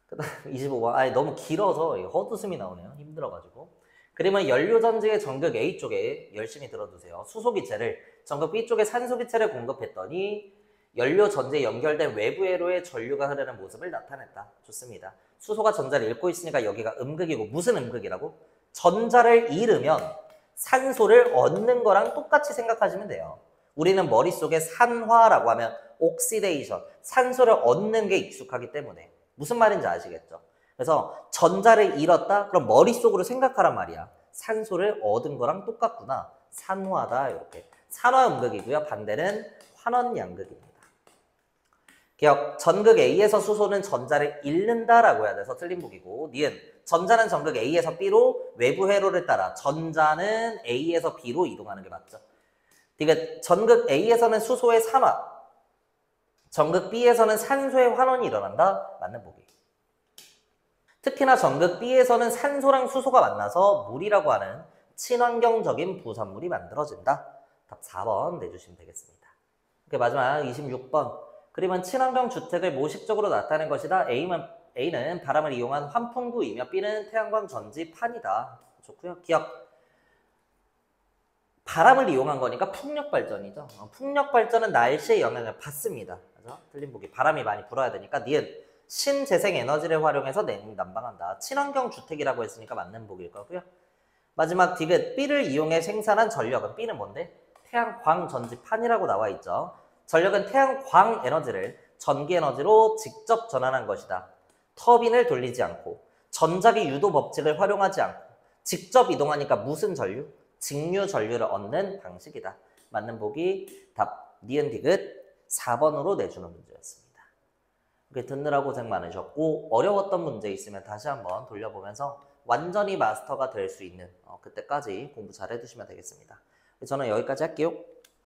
그 다음 25번 아니 너무 길어서 헛웃음이 나오네요. 힘들어가지고. 그러면 연료전지의 전극 A쪽에 열심히 들어두세요. 수소기체를 전극 B쪽에 산소기체를 공급했더니 연료전지에 연결된 외부 회로에 전류가 흐르는 모습을 나타냈다. 좋습니다. 수소가 전자를 잃고 있으니까 여기가 음극이고 무슨 음극이라고? 전자를 잃으면 산소를 얻는 거랑 똑같이 생각하시면 돼요. 우리는 머릿속에 산화라고 하면 옥시데이션, 산소를 얻는 게 익숙하기 때문에 무슨 말인지 아시겠죠? 그래서 전자를 잃었다? 그럼 머릿속으로 생각하란 말이야. 산소를 얻은 거랑 똑같구나. 산화다 이렇게. 산화음극이고요. 반대는 환원양극입니다. 기억, 전극 A에서 수소는 전자를 잃는다라고 해야 돼서 틀린 보기고 니은 전자는 전극 A에서 B로 외부 회로를 따라 전자는 A에서 B로 이동하는 게 맞죠. 그러니까 전극 A에서는 수소의 산화, 전극 B에서는 산소의 환원이 일어난다. 맞는 보기. 특히나 전극 B에서는 산소랑 수소가 만나서 물이라고 하는 친환경적인 부산물이 만들어진다. 답 4번 내주시면 되겠습니다. 마지막 26번. 그러면 친환경 주택을 모식적으로 나타낸 것이다. A는 바람을 이용한 환풍구이며 B는 태양광 전지판이다. 좋고요. 기억. 바람을 이용한 거니까 풍력 발전이죠. 풍력 발전은 날씨의 영향을 받습니다. 그죠? 틀린 보기. 바람이 많이 불어야 되니까 니은 신재생 에너지를 활용해서 난방한다. 친환경 주택이라고 했으니까 맞는 보기일 거고요. 마지막 디귿. B를 이용해 생산한 전력은 B는 뭔데? 태양광 전지판이라고 나와 있죠. 전력은 태양광 에너지를 전기 에너지로 직접 전환한 것이다. 터빈을 돌리지 않고 전자기 유도 법칙을 활용하지 않고 직접 이동하니까 무슨 전류? 직류 전류를 얻는 방식이다. 맞는 보기 답 니은 디귿 4번으로 내주는 문제였습니다. 이렇게 듣느라 고생 많으셨고 어려웠던 문제 있으면 다시 한번 돌려보면서 완전히 마스터가 될 수 있는 그때까지 공부 잘 해두시면 되겠습니다. 저는 여기까지 할게요.